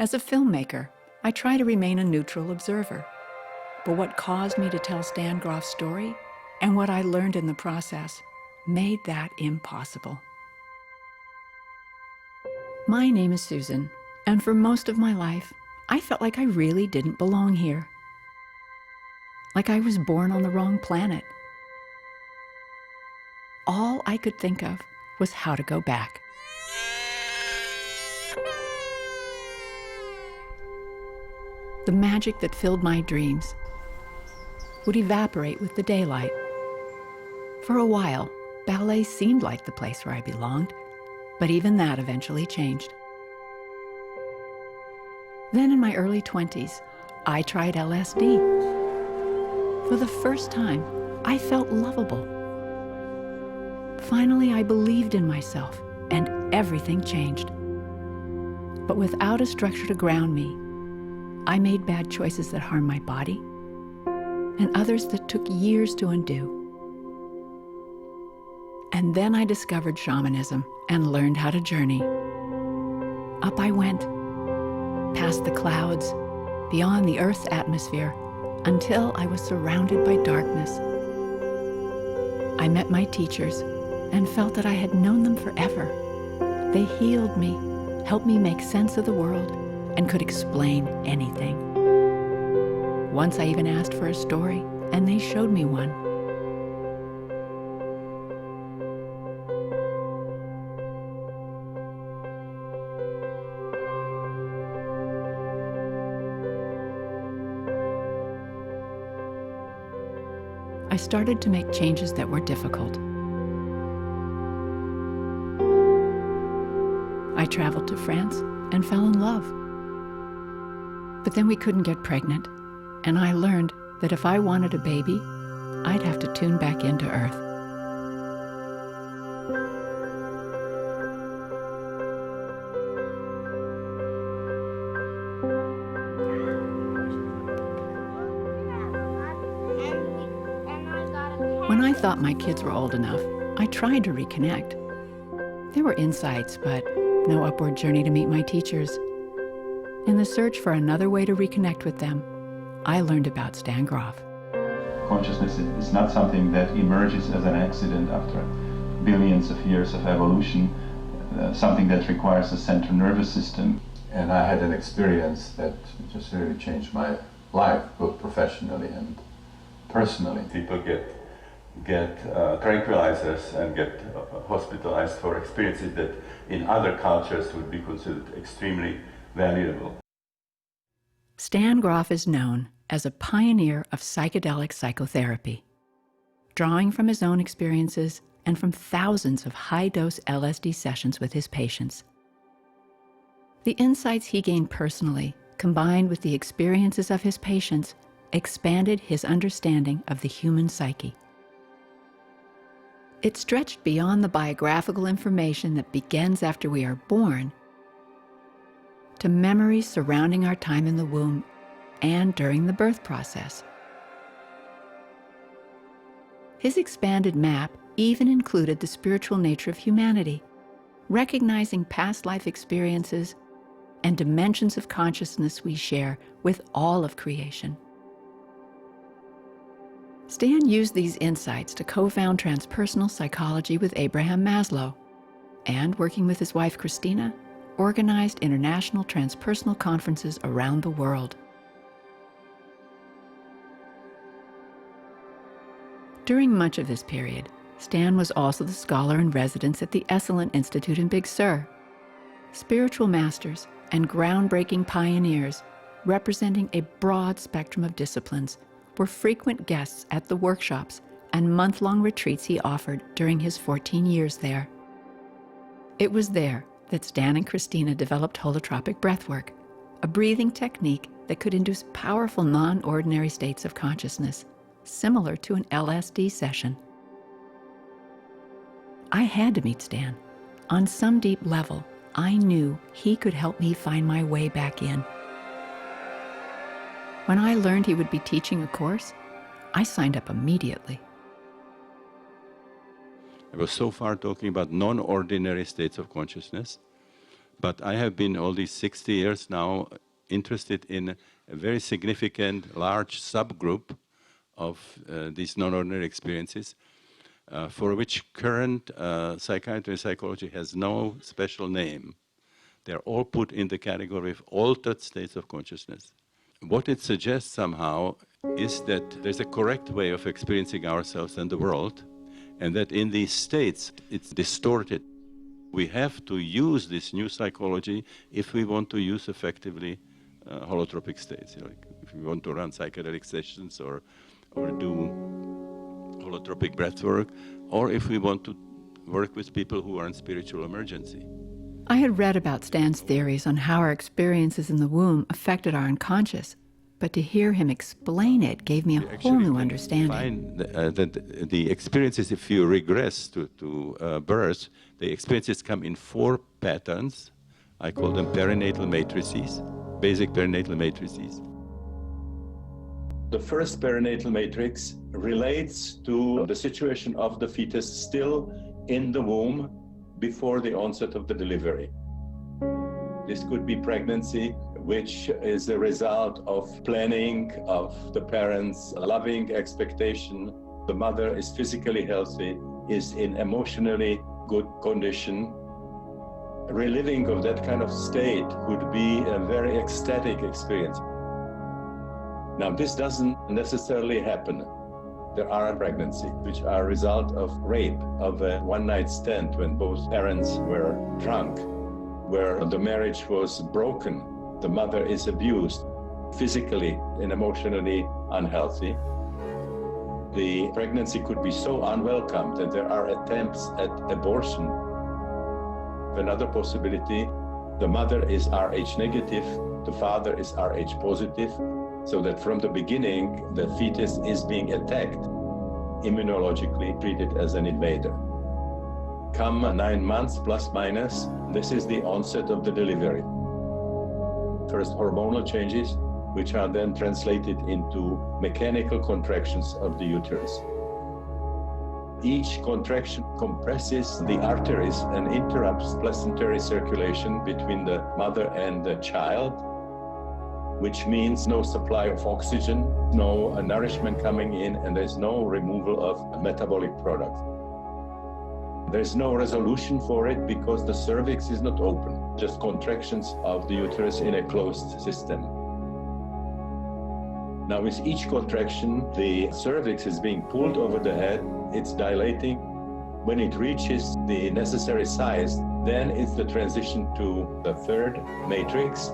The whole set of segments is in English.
As a filmmaker, I try to remain a neutral observer. But what caused me to tell Stan Grof's story and what I learned in the process made that impossible. My name is Susan, and for most of my life, I felt like I really didn't belong here. Like I was born on the wrong planet. All I could think of was how to go back. The magic that filled my dreams would evaporate with the daylight. For a while, ballet seemed like the place where I belonged, but even that eventually changed. Then in my early 20s, I tried LSD. For the first time, I felt lovable. Finally, I believed in myself, and everything changed. But without a structure to ground me, I made bad choices that harmed my body, and others that took years to undo. And then I discovered shamanism and learned how to journey. Up I went, past the clouds, beyond the Earth's atmosphere, until I was surrounded by darkness. I met my teachers and felt that I had known them forever. They healed me, helped me make sense of the world, and could explain anything. Once I even asked for a story, and they showed me one. I started to make changes that were difficult. I traveled to France and fell in love. But then we couldn't get pregnant, and I learned that if I wanted a baby, I'd have to tune back into Earth. When I thought my kids were old enough, I tried to reconnect. There were insights, but no upward journey to meet my teachers. In the search for another way to reconnect with them, I learned about Stan Grof. Consciousness is not something that emerges as an accident after billions of years of evolution, something that requires a central nervous system. And I had an experience that just really changed my life, both professionally and personally. People get tranquilizers and get hospitalized for experiences that in other cultures would be considered extremely valuable. Stan Grof is known as a pioneer of psychedelic psychotherapy. Drawing from his own experiences and from thousands of high-dose LSD sessions with his patients. The insights he gained personally, combined with the experiences of his patients, expanded his understanding of the human psyche. It stretched beyond the biographical information that begins after we are born to memories surrounding our time in the womb and during the birth process. His expanded map even included the spiritual nature of humanity, recognizing past life experiences and dimensions of consciousness we share with all of creation. Stan used these insights to co-found transpersonal psychology with Abraham Maslow, and working with his wife Christina, organized international transpersonal conferences around the world. During much of this period, Stan was also the scholar in residence at the Esalen Institute in Big Sur. Spiritual masters and groundbreaking pioneers representing a broad spectrum of disciplines were frequent guests at the workshops and month-long retreats he offered during his 14 years there. It was there that Stan and Christina developed holotropic breathwork, a breathing technique that could induce powerful non-ordinary states of consciousness, similar to an LSD session. I had to meet Stan. On some deep level, I knew he could help me find my way back in. When I learned he would be teaching a course, I signed up immediately. I was so far talking about non-ordinary states of consciousness But I have been all these 60 years now interested in a very significant, large subgroup of these non-ordinary experiences, for which current psychiatry and psychology has no special name. They're all put in the category of altered states of consciousness. What it suggests somehow is that there's a correct way of experiencing ourselves and the world, and that in these states it's distorted. We have to use this new psychology if we want to use effectively holotropic states. You know, like if we want to run psychedelic sessions or do holotropic breathwork, or if we want to work with people who are in spiritual emergency. I had read about Stan's theories on how our experiences in the womb affected our unconscious, but to hear him explain it gave me a whole new understanding. Find that the experiences, if you regress to birth, the experiences come in 4 patterns. I call them perinatal matrices, basic perinatal matrices. The first perinatal matrix relates to the situation of the fetus still in the womb before the onset of the delivery. This could be pregnancy, which is the result of planning, of the parents' loving expectation. The mother is physically healthy, is in emotionally good condition. Reliving of that kind of state would be a very ecstatic experience. Now, this doesn't necessarily happen. There are pregnancies which are a result of rape, of a one-night stand when both parents were drunk, where the marriage was broken, the mother is abused, physically and emotionally unhealthy. The pregnancy could be so unwelcome that there are attempts at abortion. Another possibility, the mother is Rh negative, the father is Rh positive, so that from the beginning, the fetus is being attacked, immunologically treated as an invader. Come 9 months plus minus, this is the onset of the delivery. First hormonal changes, which are then translated into mechanical contractions of the uterus. Each contraction compresses the arteries and interrupts placentary circulation between the mother and the child, which means no supply of oxygen, no nourishment coming in, and there's no removal of metabolic products. There's no resolution for it because the cervix is not open, just contractions of the uterus in a closed system. Now, with each contraction, the cervix is being pulled over the head, it's dilating. When it reaches the necessary size, then it's the transition to the third matrix.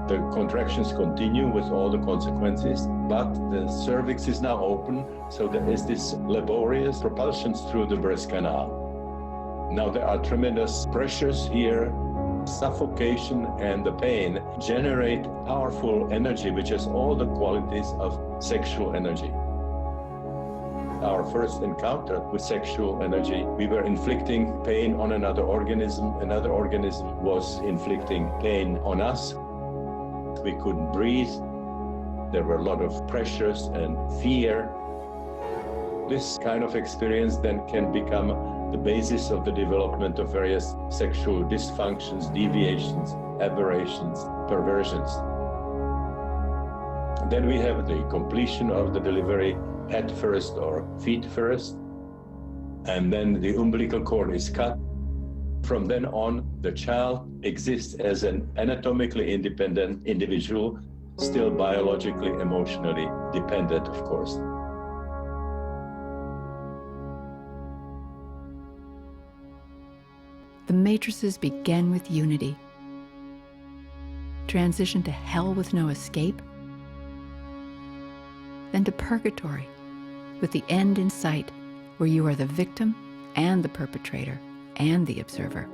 The contractions continue with all the consequences, but the cervix is now open, so there is this laborious propulsion through the birth canal. Now there are tremendous pressures here. Suffocation and the pain generate powerful energy, which has all the qualities of sexual energy. Our first encounter with sexual energy, we were inflicting pain on another organism was inflicting pain on us. We couldn't breathe. There were a lot of pressures and fear. This kind of experience then can become the basis of the development of various sexual dysfunctions, deviations, aberrations, perversions. Then we have the completion of the delivery, head first or feet first, and then the umbilical cord is cut. From then on, the child exists as an anatomically independent individual, still biologically, emotionally dependent, of course. The matrices begin with unity, transition to hell with no escape, then to purgatory, with the end in sight, where you are the victim and the perpetrator and the observer,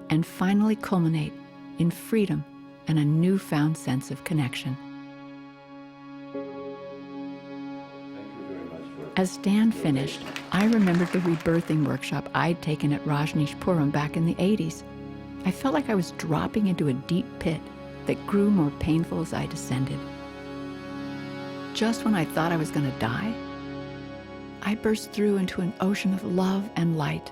and finally culminate in freedom and a newfound sense of connection. As Stan finished, I remembered the rebirthing workshop I'd taken at Rajneeshpuram back in the 80s. I felt like I was dropping into a deep pit that grew more painful as I descended. Just when I thought I was going to die, I burst through into an ocean of love and light.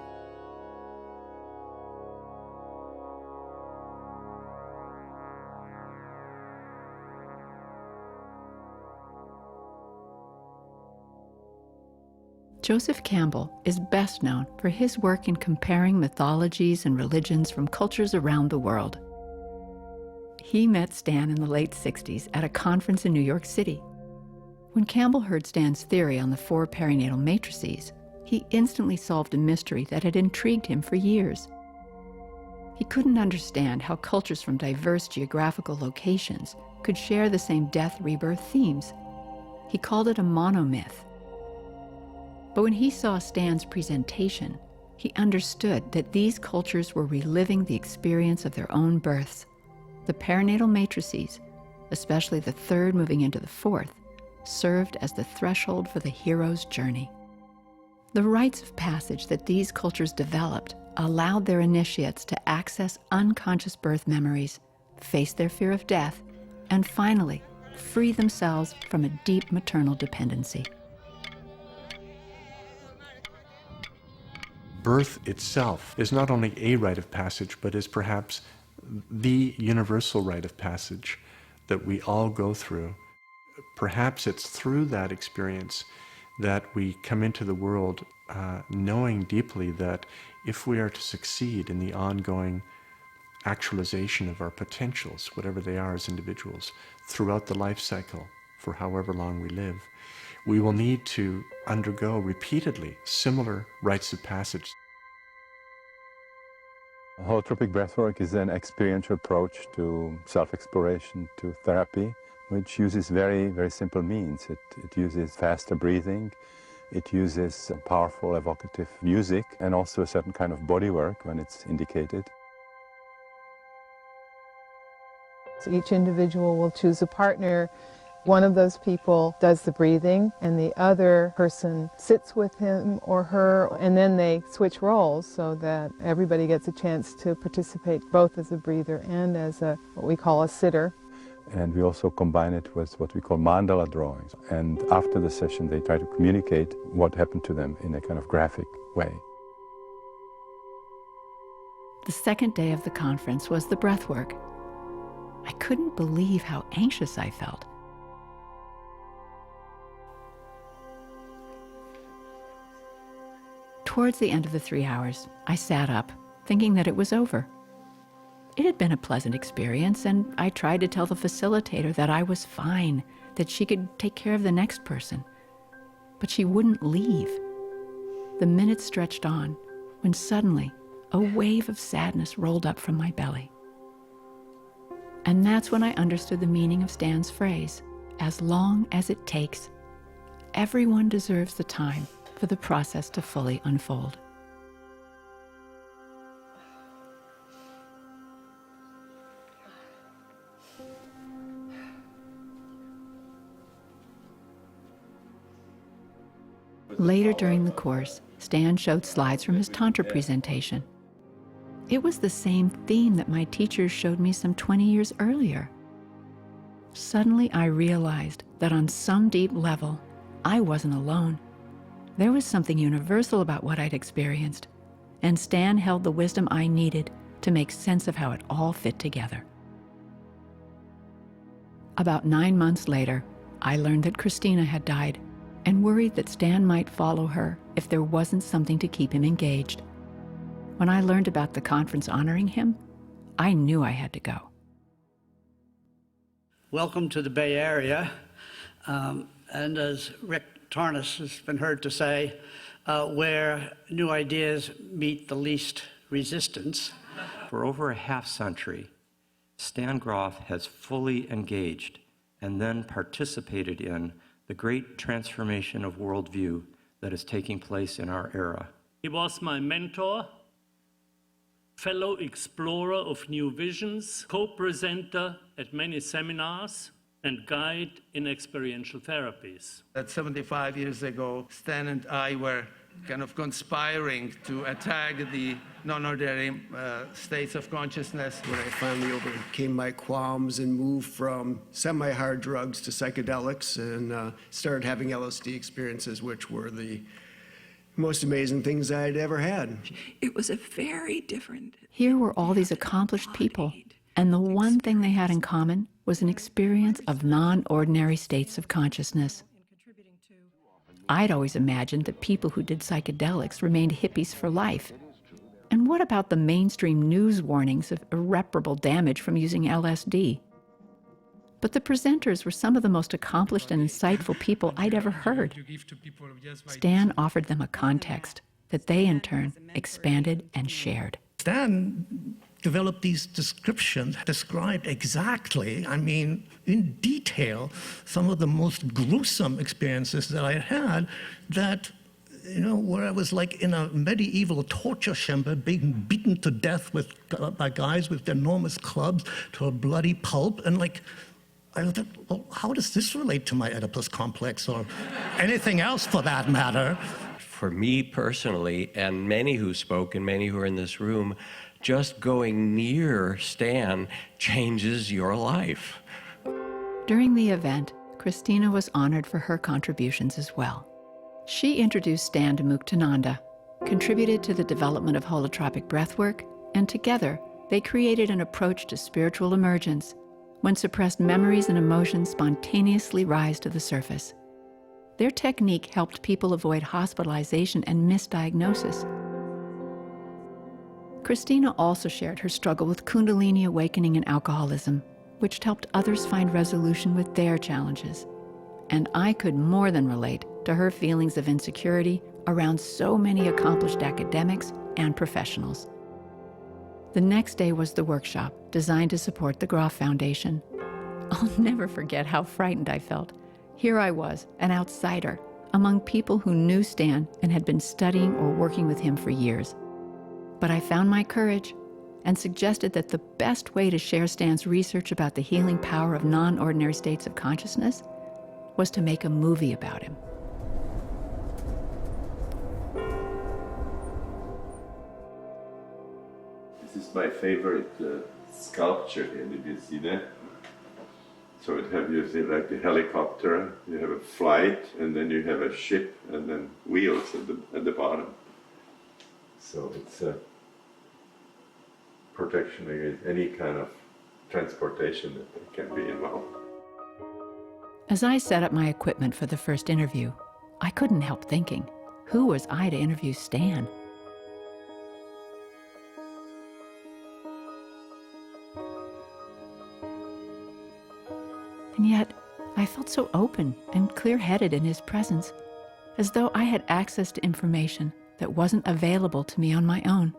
Joseph Campbell is best known for his work in comparing mythologies and religions from cultures around the world. He met Stan in the late 60s at a conference in New York City. When Campbell heard Stan's theory on the 4 perinatal matrices, he instantly solved a mystery that had intrigued him for years. He couldn't understand how cultures from diverse geographical locations could share the same death-rebirth themes. He called it a monomyth. But when he saw Stan's presentation, he understood that these cultures were reliving the experience of their own births. The perinatal matrices, especially the 3rd moving into the 4th, served as the threshold for the hero's journey. The rites of passage that these cultures developed allowed their initiates to access unconscious birth memories, face their fear of death, and finally, free themselves from a deep maternal dependency. Birth itself is not only a rite of passage, but is perhaps the universal rite of passage that we all go through. Perhaps it's through that experience that we come into the world knowing deeply that if we are to succeed in the ongoing actualization of our potentials, whatever they are as individuals, throughout the life cycle for however long we live, we will need to undergo repeatedly similar rites of passage. Holotropic breathwork is an experiential approach to self-exploration, to therapy, which uses very, very simple means. It uses faster breathing, it uses powerful evocative music, and also a certain kind of body work when it's indicated. So each individual will choose a partner. One of those people does the breathing, and the other person sits with him or her, and then they switch roles so that everybody gets a chance to participate both as a breather and as what we call a sitter. And we also combine it with what we call mandala drawings. And after the session, they try to communicate what happened to them in a kind of graphic way. The second day of the conference was the breathwork. I couldn't believe how anxious I felt. Towards the end of the 3 hours, I sat up, thinking that it was over. It had been a pleasant experience, and I tried to tell the facilitator that I was fine, that she could take care of the next person. But she wouldn't leave. The minutes stretched on, when suddenly a wave of sadness rolled up from my belly. And that's when I understood the meaning of Stan's phrase, as long as it takes. Everyone deserves the time for the process to fully unfold. Later during the course, Stan showed slides from his Tantra presentation. It was the same theme that my teachers showed me some 20 years earlier. Suddenly I realized that on some deep level, I wasn't alone. There was something universal about what I'd experienced, and Stan held the wisdom I needed to make sense of how it all fit together. About 9 months later, I learned that Christina had died, and worried that Stan might follow her if there wasn't something to keep him engaged. When I learned about the conference honoring him, I knew I had to go. Welcome to the Bay Area, and as Rick Tarnas has been heard to say, where new ideas meet the least resistance. For over a half-century, Stan Grof has fully engaged and then participated in the great transformation of worldview that is taking place in our era. He was my mentor, fellow explorer of new visions, co-presenter at many seminars, and guide in experiential therapies. That 75 years ago, Stan and I were kind of conspiring to attack the non-ordinary states of consciousness. When I finally overcame my qualms and moved from semi-hard drugs to psychedelics and started having LSD experiences, which were the most amazing things I'd ever had. It was a very different... Here were all these accomplished people, and the one thing they had in common was an experience of non-ordinary states of consciousness. I'd always imagined that people who did psychedelics remained hippies for life. And what about the mainstream news warnings of irreparable damage from using LSD? But the presenters were some of the most accomplished and insightful people I'd ever heard. Stan offered them a context that they, in turn, expanded and shared. Stan developed these descriptions, described exactly, I mean, in detail, some of the most gruesome experiences that I had that, you know, where I was like in a medieval torture chamber being beaten to death by guys with enormous clubs to a bloody pulp. And like, I thought, well, how does this relate to my Oedipus complex or anything else for that matter? For me personally, and many who spoke and many who are in this room, just going near Stan changes your life. During the event, Christina was honored for her contributions as well. She introduced Stan to Muktananda, contributed to the development of holotropic breathwork, and together they created an approach to spiritual emergence when suppressed memories and emotions spontaneously rise to the surface. Their technique helped people avoid hospitalization and misdiagnosis. Christina also shared her struggle with Kundalini awakening and alcoholism, which helped others find resolution with their challenges. And I could more than relate to her feelings of insecurity around so many accomplished academics and professionals. The next day was the workshop designed to support the Grof Foundation. I'll never forget how frightened I felt. Here I was, an outsider, among people who knew Stan and had been studying or working with him for years. But I found my courage and suggested that the best way to share Stan's research about the healing power of non-ordinary states of consciousness was to make a movie about him. This is my favorite sculpture here. Did you see that? So it have you see like a helicopter, you have a flight, and then you have a ship, and then wheels at the bottom. So it's a protection against any kind of transportation that can be involved. As I set up my equipment for the first interview, I couldn't help thinking, who was I to interview Stan? And yet, I felt so open and clear-headed in his presence, as though I had access to information that wasn't available to me on my own.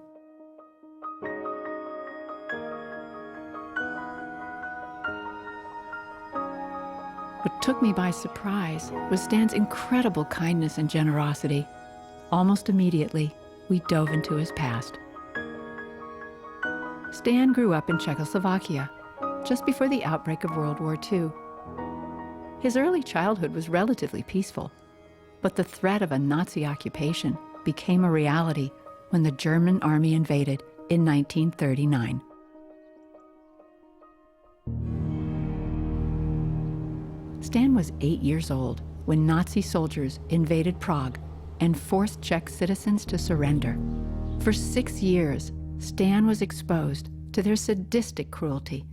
What took me by surprise was Stan's incredible kindness and generosity. Almost immediately, we dove into his past. Stan grew up in Czechoslovakia, just before the outbreak of World War II. His early childhood was relatively peaceful, but the threat of a Nazi occupation became a reality when the German army invaded in 1939. Stan was 8 years old when Nazi soldiers invaded Prague and forced Czech citizens to surrender. For 6 years, Stan was exposed to their sadistic cruelty,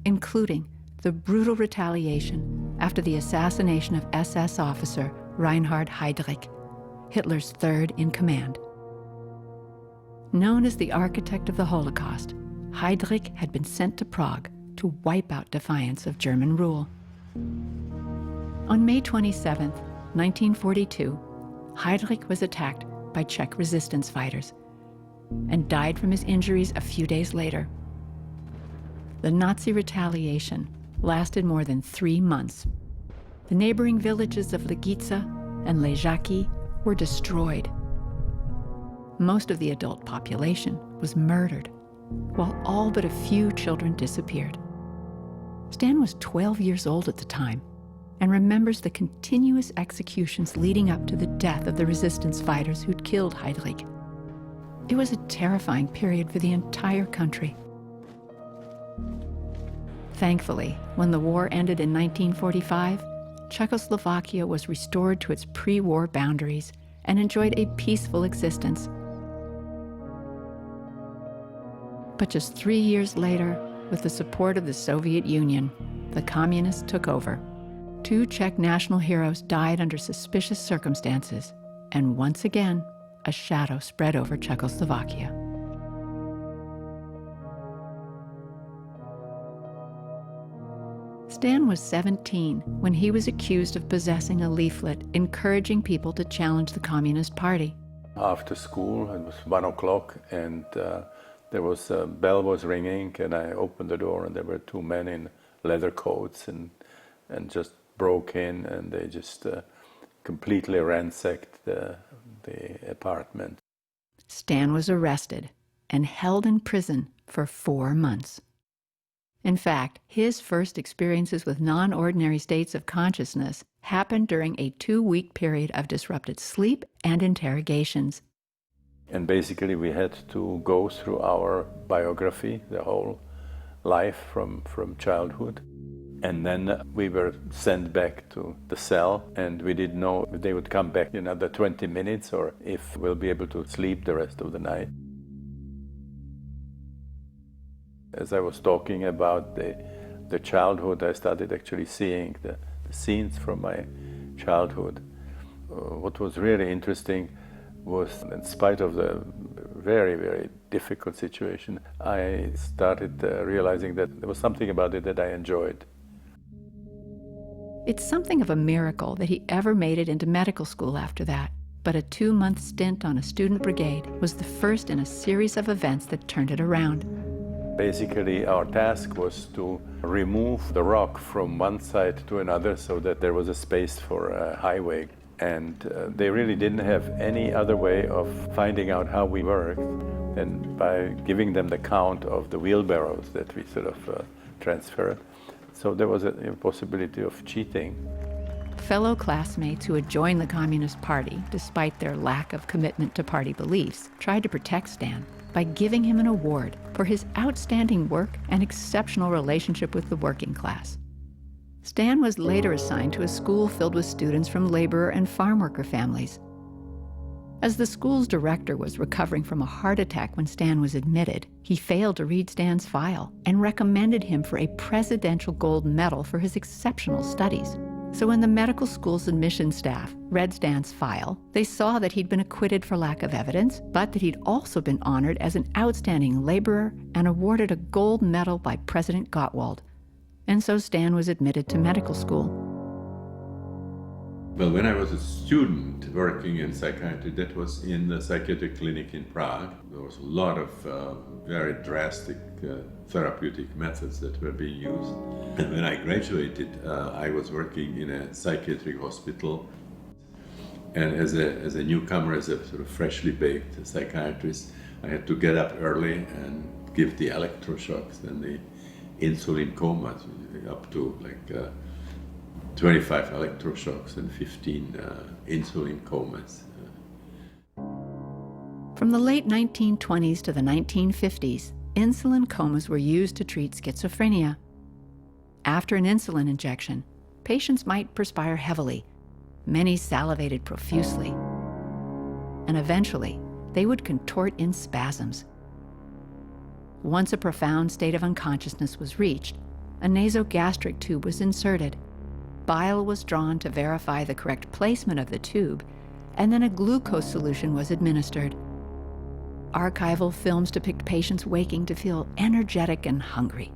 including the brutal retaliation after the assassination of SS officer Reinhard Heydrich, Hitler's third in command. Known as the architect of the Holocaust, Heydrich had been sent to Prague to wipe out defiance of German rule. On May 27, 1942, Heydrich was attacked by Czech resistance fighters and died from his injuries a few days later. The Nazi retaliation lasted more than 3 months. The neighboring villages of Legica and Ležáky were destroyed. Most of the adult population was murdered, while all but a few children disappeared. Stan was 12 years old at the time and remembers the continuous executions leading up to the death of the resistance fighters who'd killed Heydrich. It was a terrifying period for the entire country. Thankfully, when the war ended in 1945, Czechoslovakia was restored to its pre-war boundaries and enjoyed a peaceful existence. But just 3 years later, with the support of the Soviet Union, the communists took over. 2 Czech national heroes died under suspicious circumstances, and once again, a shadow spread over Czechoslovakia. Stan was 17 when he was accused of possessing a leaflet encouraging people to challenge the Communist Party. After school, it was 1 o'clock, and there was a bell was ringing, and I opened the door, and there were 2 men in leather coats, and just broke in, and they just completely ransacked the apartment. Stan was arrested and held in prison for 4 months. In fact, his first experiences with non-ordinary states of consciousness happened during a 2-week period of disrupted sleep and interrogations. And basically we had to go through our biography, the whole life from childhood. And then we were sent back to the cell, and we didn't know if they would come back in another 20 minutes or if we'll be able to sleep the rest of the night. As I was talking about the childhood, I started actually seeing the scenes from my childhood. What was really interesting was, in spite of the very, very difficult situation, I started realizing that there was something about it that I enjoyed. It's something of a miracle that he ever made it into medical school after that, but a 2-month stint on a student brigade was the first in a series of events that turned it around. Basically, our task was to remove the rock from one side to another so that there was a space for a highway. And they really didn't have any other way of finding out how we worked than by giving them the count of the wheelbarrows that we sort of transferred. So there was a possibility of cheating. Fellow classmates who had joined the Communist Party, despite their lack of commitment to party beliefs, tried to protect Stan by giving him an award for his outstanding work and exceptional relationship with the working class. Stan was later assigned to a school filled with students from laborer and farm worker families. As the school's director was recovering from a heart attack when Stan was admitted, he failed to read Stan's file and recommended him for a Presidential Gold Medal for his exceptional studies. So when the medical school's admissions staff read Stan's file, they saw that he'd been acquitted for lack of evidence, but that he'd also been honored as an outstanding laborer and awarded a gold medal by President Gottwald. And so Stan was admitted to medical school. Well, when I was a student working in psychiatry, that was in the psychiatric clinic in Prague. There was a lot of very drastic therapeutic methods that were being used. And when I graduated, I was working in a psychiatric hospital. And as a newcomer, as a sort of freshly baked psychiatrist, I had to get up early and give the electroshocks and the insulin comas, up to like 25 electroshocks and 15 insulin comas. From the late 1920s to the 1950s, insulin comas were used to treat schizophrenia. After an insulin injection, patients might perspire heavily. Many salivated profusely. And eventually, they would contort in spasms. Once a profound state of unconsciousness was reached, a nasogastric tube was inserted. Bile was drawn to verify the correct placement of the tube, and then a glucose solution was administered. Archival films depict patients waking to feel energetic and hungry.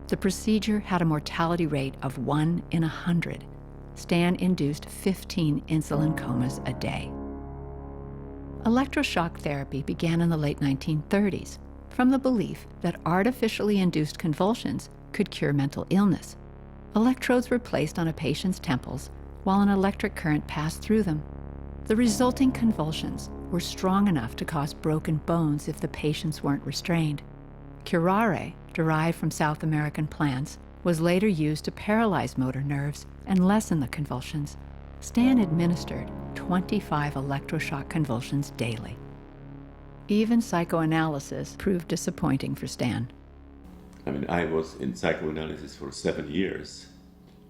The procedure had a mortality rate of 1 in 100. Stan induced 15 insulin comas a day. Electroshock therapy began in the late 1930s from the belief that artificially induced convulsions could cure mental illness. Electrodes were placed on a patient's temples while an electric current passed through them. The resulting convulsions were strong enough to cause broken bones if the patients weren't restrained. Curare, derived from South American plants, was later used to paralyze motor nerves and lessen the convulsions. Stan administered 25 electroshock convulsions daily. Even psychoanalysis proved disappointing for Stan. I mean, I was in psychoanalysis for 7 years.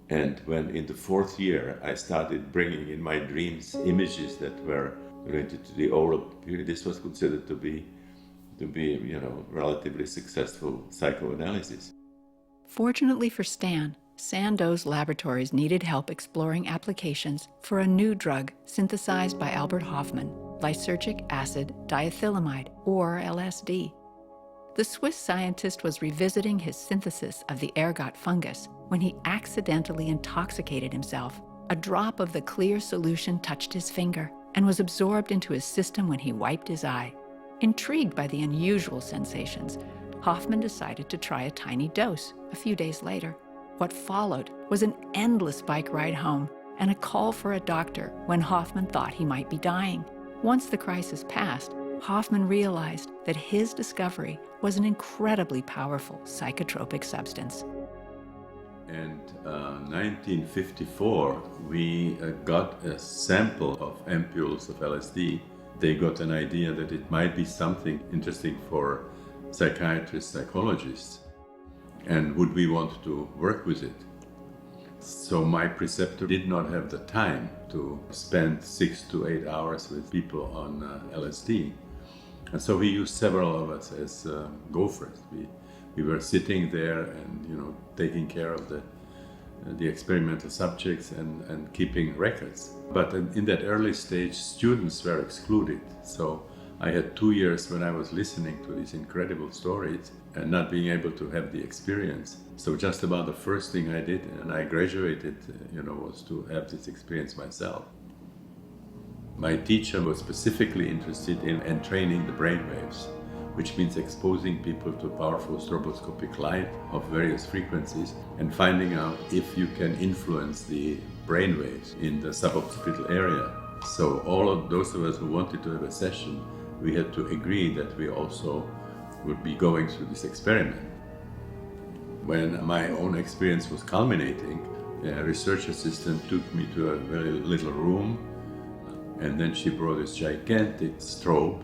And when in the 4th year, I started bringing in my dreams images that were related to the oral period, this was considered to be relatively successful psychoanalysis. Fortunately for Stan, Sandow's laboratories needed help exploring applications for a new drug synthesized by Albert Hofmann, lysergic acid diethylamide, or LSD. The Swiss scientist was revisiting his synthesis of the ergot fungus when he accidentally intoxicated himself. A drop of the clear solution touched his finger and was absorbed into his system when he wiped his eye. Intrigued by the unusual sensations, Hofmann decided to try a tiny dose a few days later. What followed was an endless bike ride home and a call for a doctor when Hofmann thought he might be dying. Once the crisis passed, Hofmann realized that his discovery was an incredibly powerful psychotropic substance. In 1954, we got a sample of ampules of LSD. They got an idea that it might be something interesting for psychiatrists, psychologists, and would we want to work with it? So my preceptor did not have the time to spend 6 to 8 hours with people on LSD. And so we used several of us as gophers. We were sitting there and, taking care of the experimental subjects and keeping records. But in that early stage, students were excluded. So I had 2 years when I was listening to these incredible stories and not being able to have the experience. So just about the first thing I did, and I graduated, was to have this experience myself. My teacher was specifically interested in entraining the brainwaves, which means exposing people to powerful stroboscopic light of various frequencies and finding out if you can influence the brainwaves in the suboccipital area. So all of those of us who wanted to have a session, we had to agree that we also would be going through this experiment. When my own experience was culminating, a research assistant took me to a very little room, and then she brought this gigantic strobe,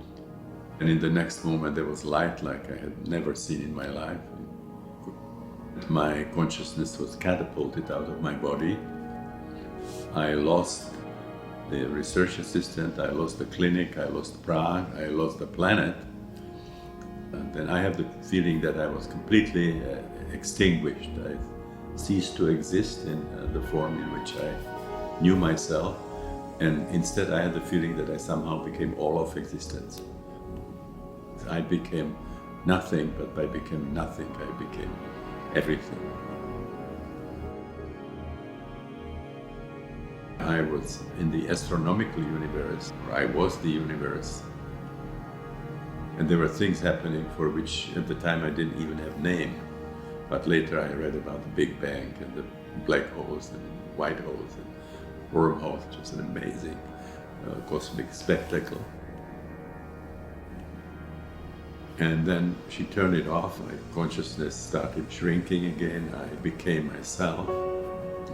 and in the next moment there was light like I had never seen in my life. My consciousness was catapulted out of my body. I lost the research assistant, I lost the clinic, I lost Prague, I lost the planet. And then I have the feeling that I was completely extinguished. I ceased to exist in the form in which I knew myself. And instead I had the feeling that I somehow became all of existence. I became nothing, but by becoming nothing, I became everything. I was in the astronomical universe, or I was the universe. And there were things happening for which at the time I didn't even have name. But later I read about the Big Bang and the black holes and white holes and wormholes, which was an amazing cosmic spectacle. And then she turned it off, my consciousness started shrinking again, I became myself.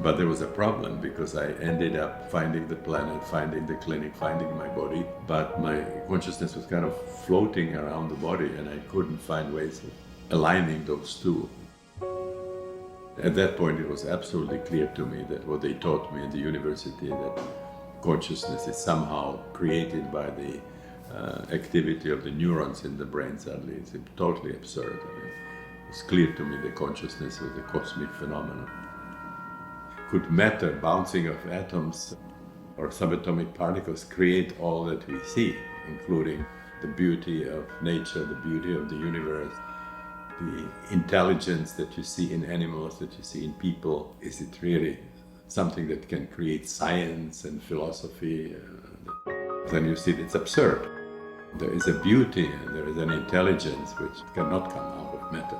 But there was a problem because I ended up finding the planet, finding the clinic, finding my body, but my consciousness was kind of floating around the body and I couldn't find ways of aligning those two. At that point it was absolutely clear to me that what they taught me in the university, that consciousness is somehow created by the activity of the neurons in the brain suddenly, it's totally absurd. I mean, it was clear to me that consciousness was a cosmic phenomenon. Could matter, bouncing of atoms or subatomic particles, create all that we see, including the beauty of nature, the beauty of the universe, the intelligence that you see in animals, that you see in people? Is it really something that can create science and philosophy? Then you see it's absurd. There is a beauty and there is an intelligence which cannot come out of matter.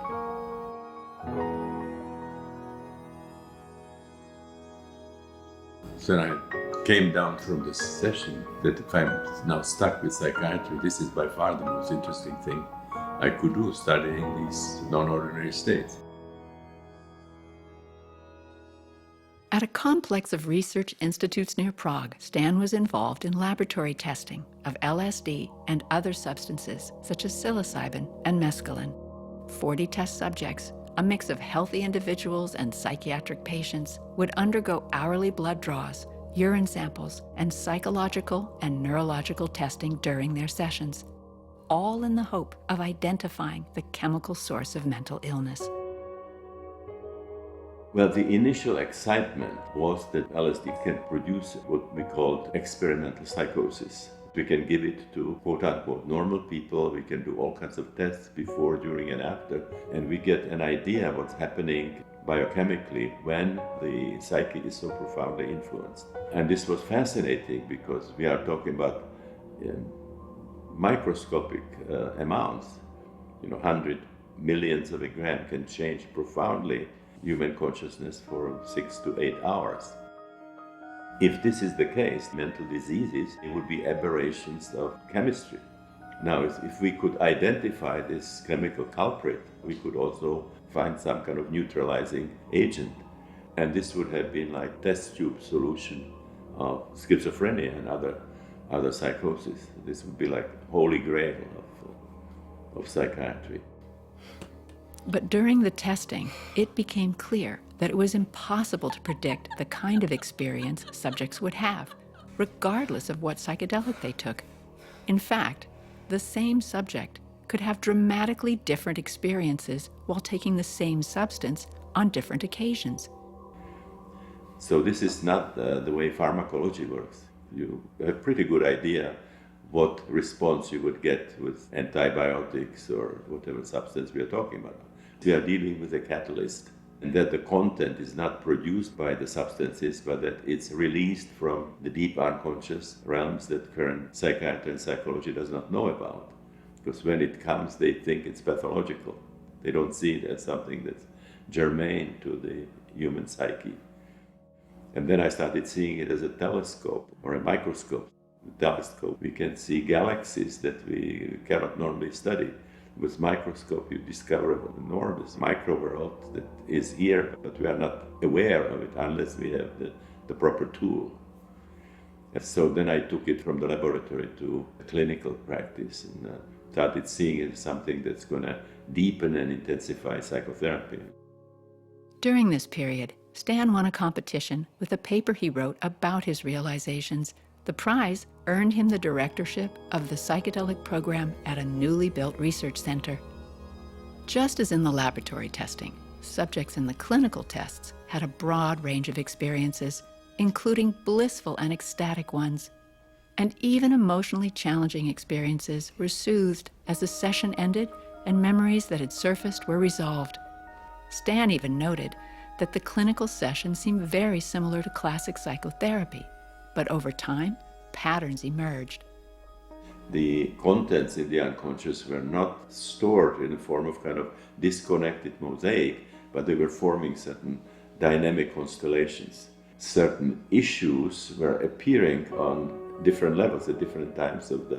So I came down from this session that if I'm now stuck with psychiatry, this is by far the most interesting thing I could do, studying these non-ordinary states. At a complex of research institutes near Prague, Stan was involved in laboratory testing of LSD and other substances such as psilocybin and mescaline. 40 test subjects, a mix of healthy individuals and psychiatric patients, would undergo hourly blood draws, urine samples, and psychological and neurological testing during their sessions, all in the hope of identifying the chemical source of mental illness. Well, the initial excitement was that LSD can produce what we called experimental psychosis. We can give it to quote-unquote normal people, we can do all kinds of tests before, during, and after, and we get an idea what's happening biochemically when the psyche is so profoundly influenced. And this was fascinating because we are talking about microscopic amounts. 100 millions of a gram can change profoundly human consciousness for 6 to 8 hours. If this is the case, mental diseases, it would be aberrations of chemistry. Now, if we could identify this chemical culprit, we could also find some kind of neutralizing agent. And this would have been like test tube solution of schizophrenia and other psychosis. This would be like holy grail of psychiatry. But during the testing, it became clear that it was impossible to predict the kind of experience subjects would have, regardless of what psychedelic they took. In fact, the same subject could have dramatically different experiences while taking the same substance on different occasions. So this is not the way pharmacology works. You have a pretty good idea what response you would get with antibiotics or whatever substance we are talking about. We are dealing with a catalyst, and that the content is not produced by the substances, but that it's released from the deep unconscious realms that current psychiatry and psychology does not know about. Because when it comes, they think it's pathological. They don't see it as something that's germane to the human psyche. And then I started seeing it as a telescope or a microscope. With telescope, we can see galaxies that we cannot normally study. With microscope, you discover an enormous micro-world that is here, but we are not aware of it unless we have the proper tool. And so then I took it from the laboratory to clinical practice and started seeing it as something that's going to deepen and intensify psychotherapy. During this period, Stan won a competition with a paper he wrote about his realizations. The prize earned him the directorship of the psychedelic program at a newly built research center. Just as in the laboratory testing, subjects in the clinical tests had a broad range of experiences, including blissful and ecstatic ones. And even emotionally challenging experiences were soothed as the session ended and memories that had surfaced were resolved. Stan even noted that the clinical session seemed very similar to classic psychotherapy, but over time, patterns emerged. The contents in the unconscious were not stored in the form of kind of disconnected mosaic, but they were forming certain dynamic constellations. Certain issues were appearing on different levels at different times of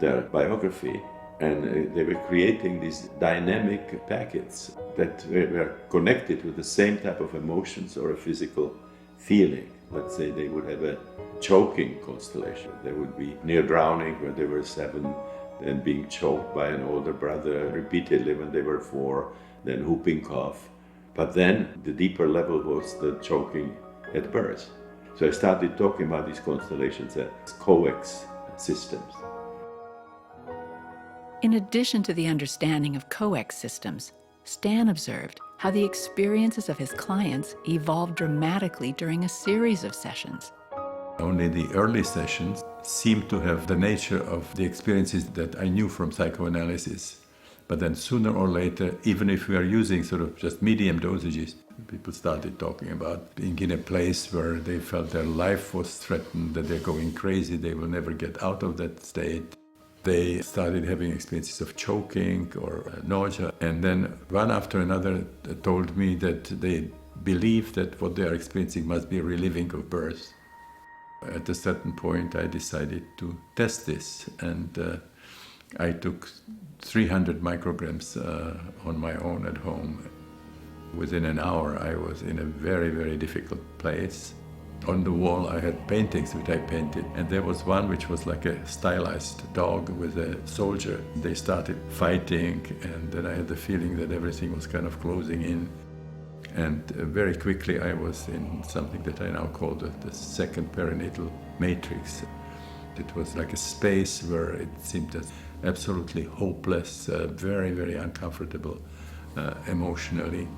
their biography, and they were creating these dynamic packets that were connected with the same type of emotions or a physical feeling. Let's say they would have a choking constellation. They would be near drowning when they were 7, then being choked by an older brother repeatedly when they were 4, then whooping cough. But then the deeper level was the choking at birth. So I started talking about these constellations as coex systems. In addition to the understanding of coex systems, Stan observed how the experiences of his clients evolved dramatically during a series of sessions. Only the early sessions seemed to have the nature of the experiences that I knew from psychoanalysis. But then sooner or later, even if we are using sort of just medium dosages, people started talking about being in a place where they felt their life was threatened, that they're going crazy, they will never get out of that state. They started having experiences of choking or nausea, and then one after another told me that they believe that what they are experiencing must be a reliving of birth. At a certain point, I decided to test this, and I took 300 micrograms on my own at home. Within an hour, I was in a very, very difficult place. On the wall, I had paintings which I painted, and there was one which was like a stylized dog with a soldier. They started fighting, and then I had the feeling that everything was kind of closing in. And very quickly, I was in something that I now call the second perinatal matrix. It was like a space where it seemed absolutely hopeless, very, very uncomfortable emotionally.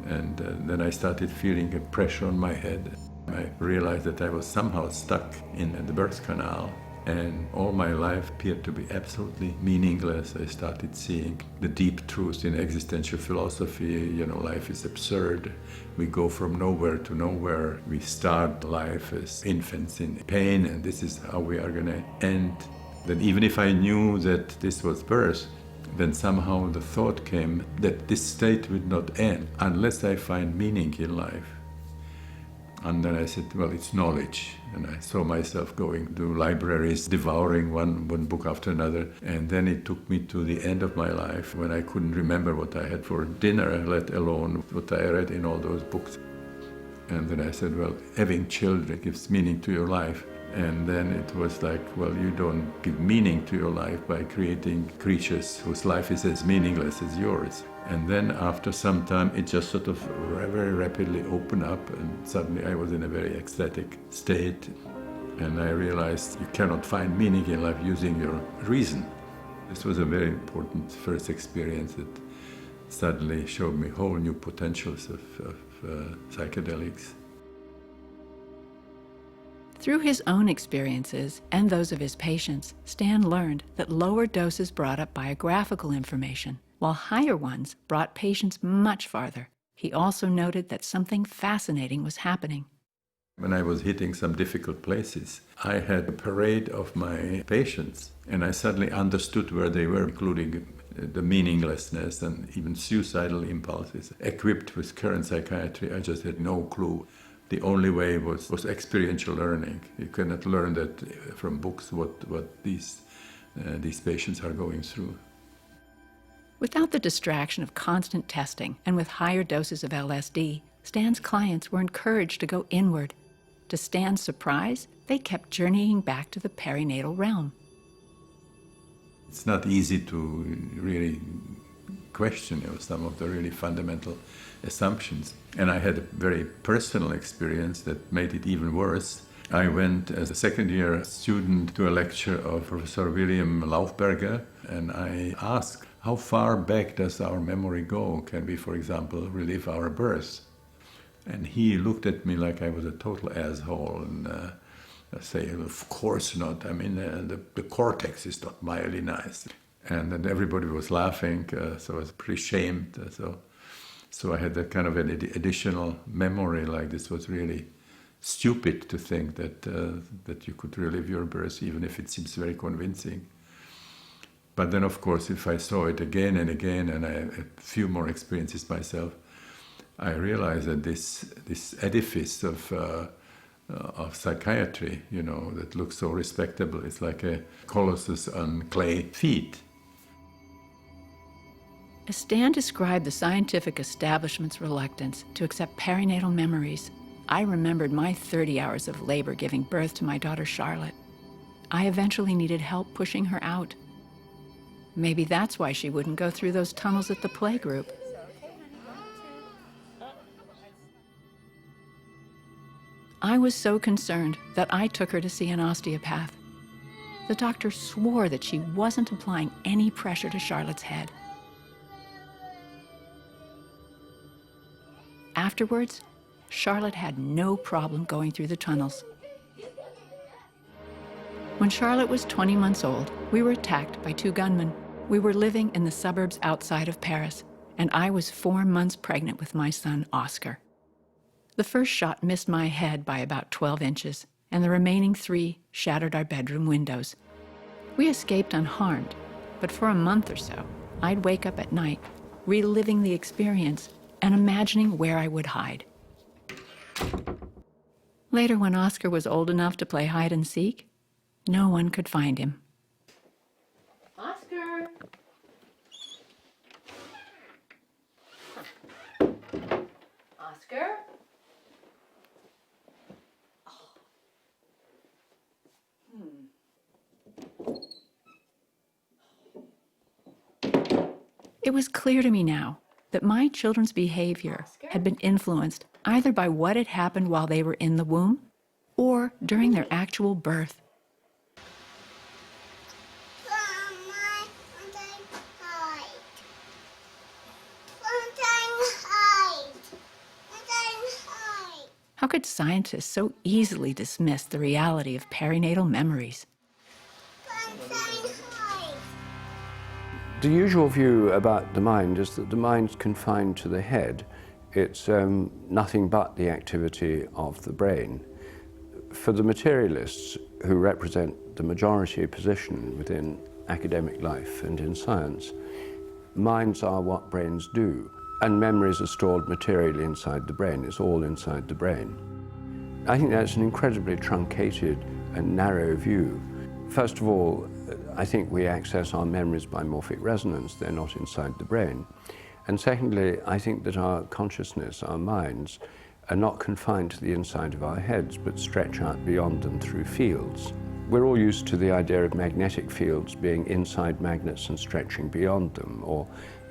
And then I started feeling a pressure on my head. I realized that I was somehow stuck in the birth canal, and all my life appeared to be absolutely meaningless. I started seeing the deep truth in existential philosophy. Life is absurd. We go from nowhere to nowhere. We start life as infants in pain, and this is how we are going to end. Then even if I knew that this was birth, then somehow the thought came that this state would not end unless I find meaning in life. And then I said, well, it's knowledge. And I saw myself going to libraries, devouring one book after another. And then it took me to the end of my life when I couldn't remember what I had for dinner, let alone what I read in all those books. And then I said, well, having children gives meaning to your life. And then it was like, well, you don't give meaning to your life by creating creatures whose life is as meaningless as yours. And then after some time, it just sort of very rapidly opened up, and suddenly I was in a very ecstatic state. And I realized you cannot find meaning in life using your reason. This was a very important first experience that suddenly showed me whole new potentials of psychedelics. Through his own experiences and those of his patients, Stan learned that lower doses brought up biographical information, while higher ones brought patients much farther. He also noted that something fascinating was happening. When I was hitting some difficult places, I had a parade of my patients, and I suddenly understood where they were, including the meaninglessness and even suicidal impulses. Equipped with current psychiatry, I just had no clue. The only way was experiential learning. You cannot learn that from books what these patients are going through. Without the distraction of constant testing and with higher doses of LSD, Stan's clients were encouraged to go inward. To Stan's surprise, they kept journeying back to the perinatal realm. It's not easy to really question some of the really fundamental assumptions. And I had a very personal experience that made it even worse. I went as a second-year student to a lecture of Professor William Laufberger, and I asked, how far back does our memory go? Can we, for example, relive our birth? And he looked at me like I was a total asshole, and I say, of course not. I mean, the cortex is not myelinized. And then everybody was laughing, so I was pretty ashamed. So I had that kind of an additional memory, like this was really stupid to think that you could relive your birth, even if it seems very convincing. But then, of course, if I saw it again and again, and I had a few more experiences myself, I realized that this edifice of psychiatry, that looks so respectable, it's like a colossus on clay feet. As Stan described the scientific establishment's reluctance to accept perinatal memories, I remembered my 30 hours of labor giving birth to my daughter Charlotte. I eventually needed help pushing her out. Maybe that's why she wouldn't go through those tunnels at the playgroup. I was so concerned that I took her to see an osteopath. The doctor swore that she wasn't applying any pressure to Charlotte's head. Afterwards, Charlotte had no problem going through the tunnels. When Charlotte was 20 months old, we were attacked by 2 gunmen. We were living in the suburbs outside of Paris, and I was 4 months pregnant with my son, Oscar. The first shot missed my head by about 12 inches, and the remaining 3 shattered our bedroom windows. We escaped unharmed, but for a month or so, I'd wake up at night, reliving the experience and imagining where I would hide. Later, when Oscar was old enough to play hide and seek, no one could find him. Oscar! Oscar? It was clear to me now that my children's behavior had been influenced either by what had happened while they were in the womb or during their actual birth. How could scientists so easily dismiss the reality of perinatal memories? The usual view about the mind is that the mind's confined to the head. It's nothing but the activity of the brain. For the materialists, who represent the majority position within academic life and in science, minds are what brains do, and memories are stored materially inside the brain. It's all inside the brain. I think that's an incredibly truncated and narrow view. First of all, I think we access our memories by morphic resonance. They're not inside the brain. And secondly, I think that our consciousness, our minds, are not confined to the inside of our heads, but stretch out beyond them through fields. We're all used to the idea of magnetic fields being inside magnets and stretching beyond them, or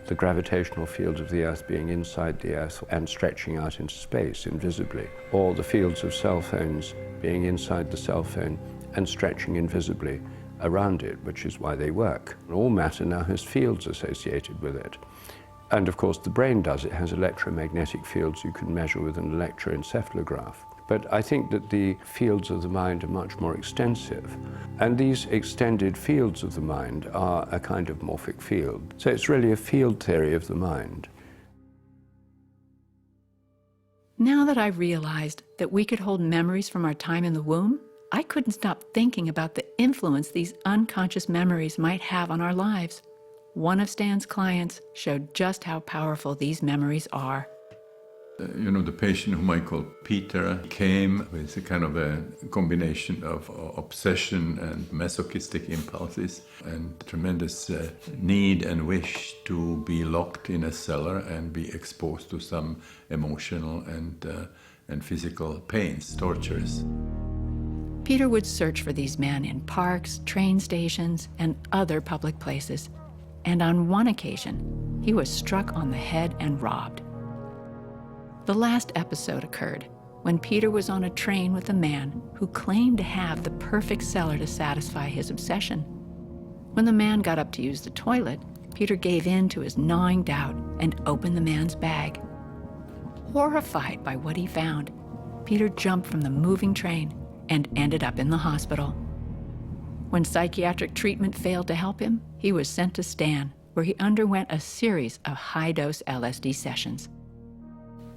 the gravitational field of the Earth being inside the Earth and stretching out into space invisibly, or the fields of cell phones being inside the cell phone and stretching invisibly around it, which is why they work. All matter now has fields associated with it. And of course the brain does. It has electromagnetic fields you can measure with an electroencephalograph. But I think that the fields of the mind are much more extensive. And these extended fields of the mind are a kind of morphic field. So it's really a field theory of the mind. Now that I realized that we could hold memories from our time in the womb, I couldn't stop thinking about the influence these unconscious memories might have on our lives. One of Stan's clients showed just how powerful these memories are. The patient whom I call Peter came with a kind of a combination of obsession and masochistic impulses and tremendous need and wish to be locked in a cellar and be exposed to some emotional and physical pains, tortures. Peter would search for these men in parks, train stations, and other public places. And on one occasion, he was struck on the head and robbed. The last episode occurred when Peter was on a train with a man who claimed to have the perfect cellar to satisfy his obsession. When the man got up to use the toilet, Peter gave in to his gnawing doubt and opened the man's bag. Horrified by what he found, Peter jumped from the moving train and ended up in the hospital. When psychiatric treatment failed to help him, he was sent to Stan, where he underwent a series of high-dose LSD sessions.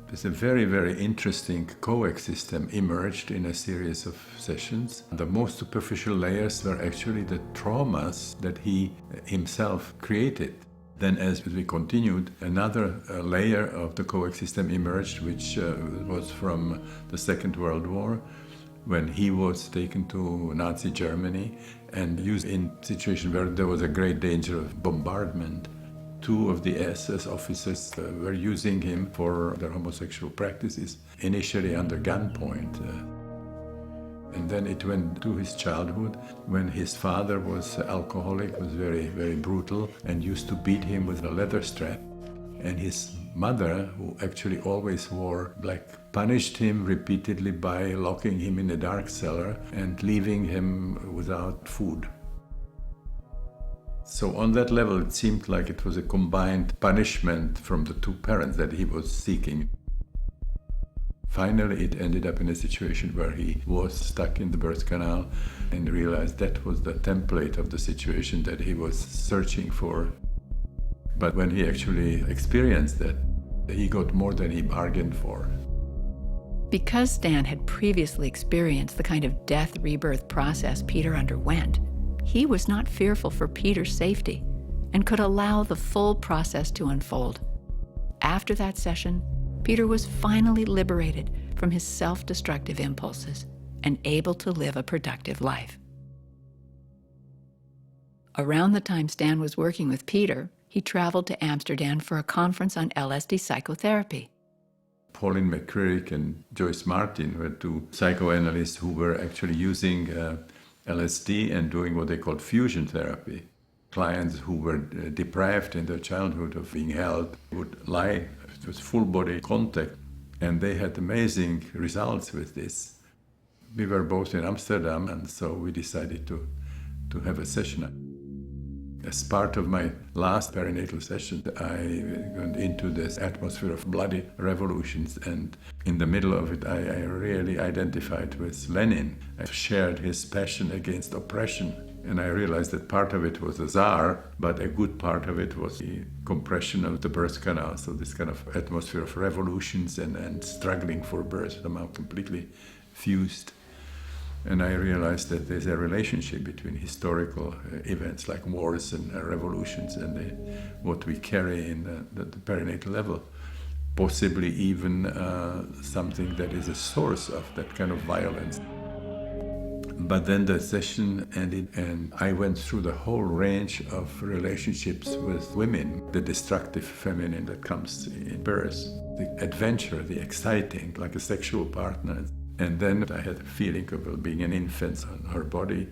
There's a very, very interesting coexistence emerged in a series of sessions. The most superficial layers were actually the traumas that he himself created. Then as we continued, another layer of the coexistence emerged, which was from the Second World War, when he was taken to Nazi Germany and used in a situation where there was a great danger of bombardment. Two of the SS officers were using him for their homosexual practices, initially under gunpoint. And then it went to his childhood, when his father was alcoholic, was very, very brutal, and used to beat him with a leather strap. And his mother, who actually always wore black, punished him repeatedly by locking him in a dark cellar and leaving him without food. So on that level, it seemed like it was a combined punishment from the two parents that he was seeking. Finally, it ended up in a situation where he was stuck in the birth canal and realized that was the template of the situation that he was searching for. But when he actually experienced that, he got more than he bargained for. Because Stan had previously experienced the kind of death-rebirth process Peter underwent, he was not fearful for Peter's safety and could allow the full process to unfold. After that session, Peter was finally liberated from his self-destructive impulses and able to live a productive life. Around the time Stan was working with Peter, he traveled to Amsterdam for a conference on LSD psychotherapy. Pauline McCrick and Joyce Martin were two psychoanalysts who were actually using LSD and doing what they called fusion therapy. Clients who were deprived in their childhood of being held would lie with full body contact, and they had amazing results with this. We were both in Amsterdam, and so we decided to have a session. As part of my last perinatal session, I went into this atmosphere of bloody revolutions, and in the middle of it, I really identified with Lenin. I shared his passion against oppression, and I realized that part of it was the Tsar, but a good part of it was the compression of the birth canal, so this kind of atmosphere of revolutions and struggling for birth, somehow completely fused. And I realized that there's a relationship between historical events like wars and revolutions and what we carry in the perinatal level. Possibly even something that is a source of that kind of violence. But then the session ended and I went through the whole range of relationships with women, the destructive feminine that comes in birth, the adventure, the exciting, like a sexual partner. And then I had a feeling of being an infant on her body.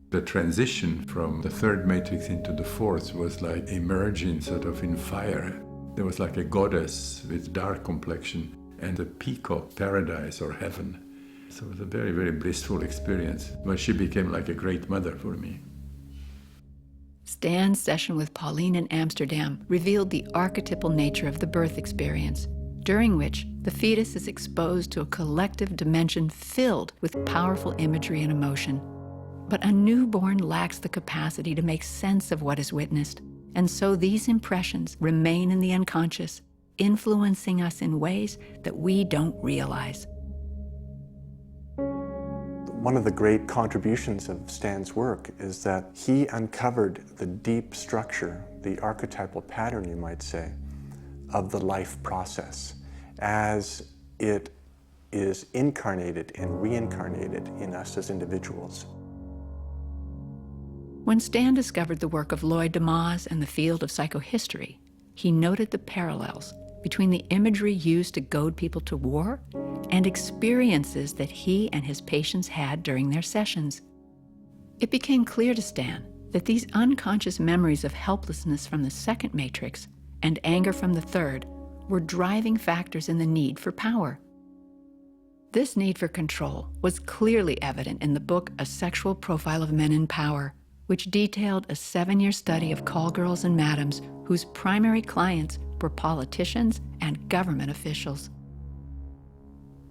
The transition from the third matrix into the fourth was like emerging sort of in fire. There was like a goddess with dark complexion and the peak of paradise or heaven. So it was a very, very blissful experience. But she became like a great mother for me. Stan's session with Pauline in Amsterdam revealed the archetypal nature of the birth experience, during which the fetus is exposed to a collective dimension filled with powerful imagery and emotion. But a newborn lacks the capacity to make sense of what is witnessed, and so these impressions remain in the unconscious, influencing us in ways that we don't realize. One of the great contributions of Stan's work is that he uncovered the deep structure, the archetypal pattern, you might say, of the life process as it is incarnated and reincarnated in us as individuals. When Stan discovered the work of Lloyd Demas and the field of psychohistory, he noted the parallels between the imagery used to goad people to war and experiences that he and his patients had during their sessions. It became clear to Stan that these unconscious memories of helplessness from the second matrix and anger from the third were driving factors in the need for power. This need for control was clearly evident in the book A Sexual Profile of Men in Power, which detailed a 7-year study of call girls and madams whose primary clients were politicians and government officials.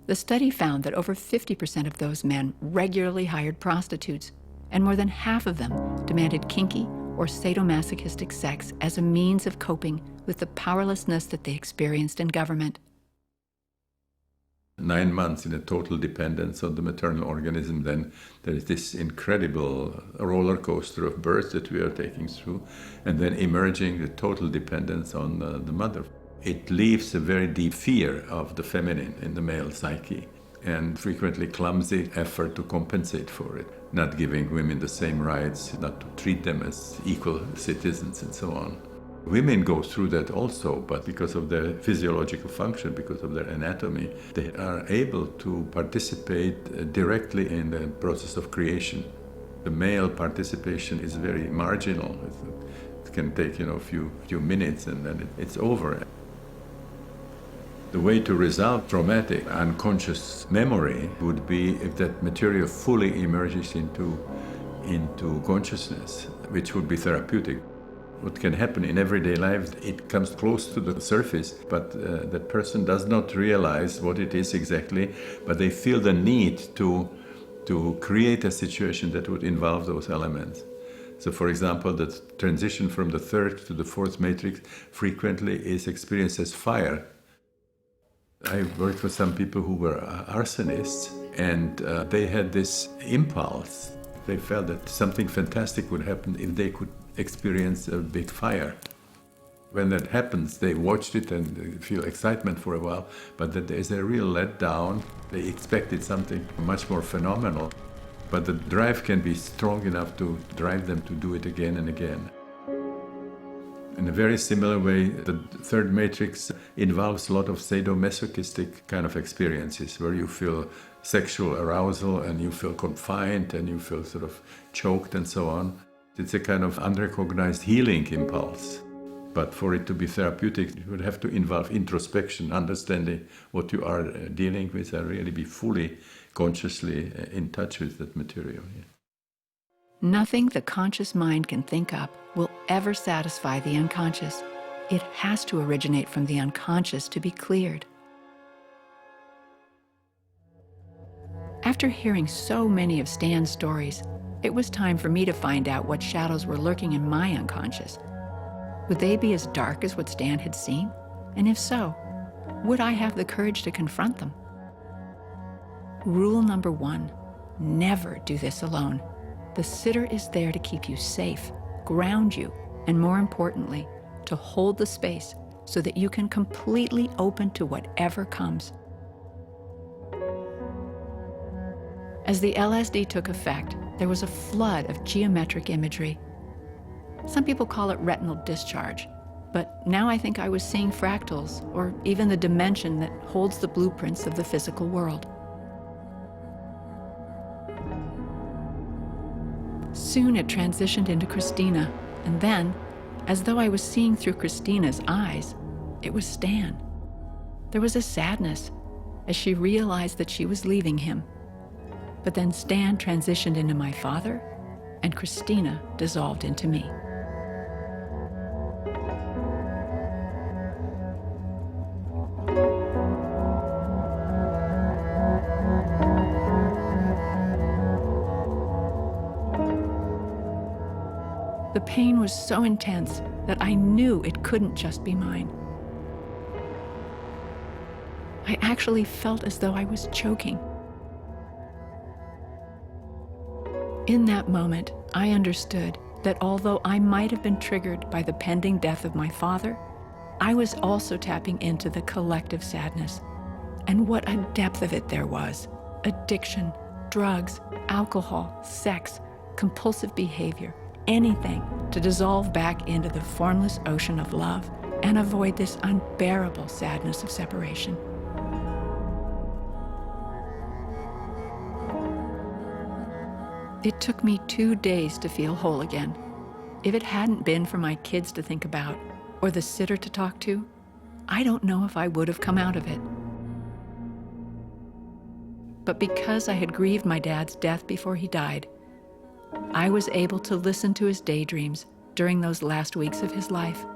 The study found that over 50% of those men regularly hired prostitutes, and more than half of them demanded kinky or sadomasochistic sex as a means of coping with the powerlessness that they experienced in government. 9 months in a total dependence on the maternal organism, then there is this incredible roller coaster of birth that we are taking through, and then emerging the total dependence on the mother. It leaves a very deep fear of the feminine in the male psyche, and frequently clumsy effort to compensate for it, not giving women the same rights, not to treat them as equal citizens and so on. Women go through that also, but because of their physiological function, because of their anatomy, they are able to participate directly in the process of creation. The male participation is very marginal. It can take, a few minutes and then it's over. The way to resolve traumatic unconscious memory would be if that material fully emerges into consciousness, which would be therapeutic. What can happen in everyday life, it comes close to the surface, but that person does not realize what it is exactly, but they feel the need to create a situation that would involve those elements. So for example, the transition from the third to the fourth matrix frequently is experienced as fire. I worked with some people who were arsonists, and they had this impulse. They felt that something fantastic would happen if they could experience a big fire. When that happens, they watched it and they feel excitement for a while, but that there's a real letdown. They expected something much more phenomenal, but the drive can be strong enough to drive them to do it again and again. In a very similar way, the third matrix involves a lot of sadomasochistic kind of experiences where you feel sexual arousal and you feel confined and you feel sort of choked and so on. It's a kind of unrecognized healing impulse. But for it to be therapeutic, it would have to involve introspection, understanding what you are dealing with and really be fully, consciously in touch with that material. Nothing the conscious mind can think up will ever satisfy the unconscious. It has to originate from the unconscious to be cleared. After hearing so many of Stan's stories, it was time for me to find out what shadows were lurking in my unconscious. Would they be as dark as what Stan had seen? And if so, would I have the courage to confront them? Rule number 1, never do this alone. The sitter is there to keep you safe, ground you, and more importantly, to hold the space so that you can completely open to whatever comes. As the LSD took effect, there was a flood of geometric imagery. Some people call it retinal discharge, but now I think I was seeing fractals, or even the dimension that holds the blueprints of the physical world. Soon it transitioned into Christina, and then, as though I was seeing through Christina's eyes, it was Stan. There was a sadness as she realized that she was leaving him. But then Stan transitioned into my father, and Christina dissolved into me. The pain was so intense that I knew it couldn't just be mine. I actually felt as though I was choking. In that moment, I understood that although I might have been triggered by the pending death of my father, I was also tapping into the collective sadness. And what a depth of it there was. Addiction, drugs, alcohol, sex, compulsive behavior, anything to dissolve back into the formless ocean of love and avoid this unbearable sadness of separation. It took me 2 days to feel whole again. If it hadn't been for my kids to think about, or the sitter to talk to, I don't know if I would have come out of it. But because I had grieved my dad's death before he died, I was able to listen to his daydreams during those last weeks of his life.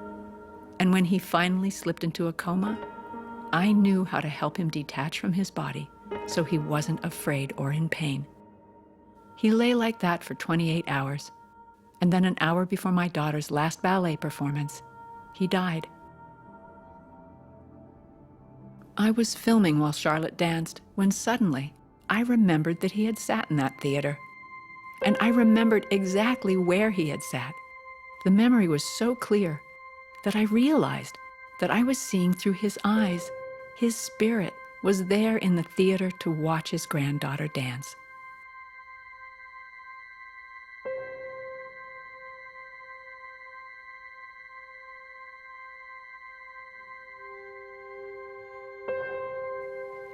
And when he finally slipped into a coma, I knew how to help him detach from his body so he wasn't afraid or in pain. He lay like that for 28 hours, and then an hour before my daughter's last ballet performance, he died. I was filming while Charlotte danced when suddenly I remembered that he had sat in that theater. And I remembered exactly where he had sat. The memory was so clear that I realized that I was seeing through his eyes. His spirit was there in the theater to watch his granddaughter dance.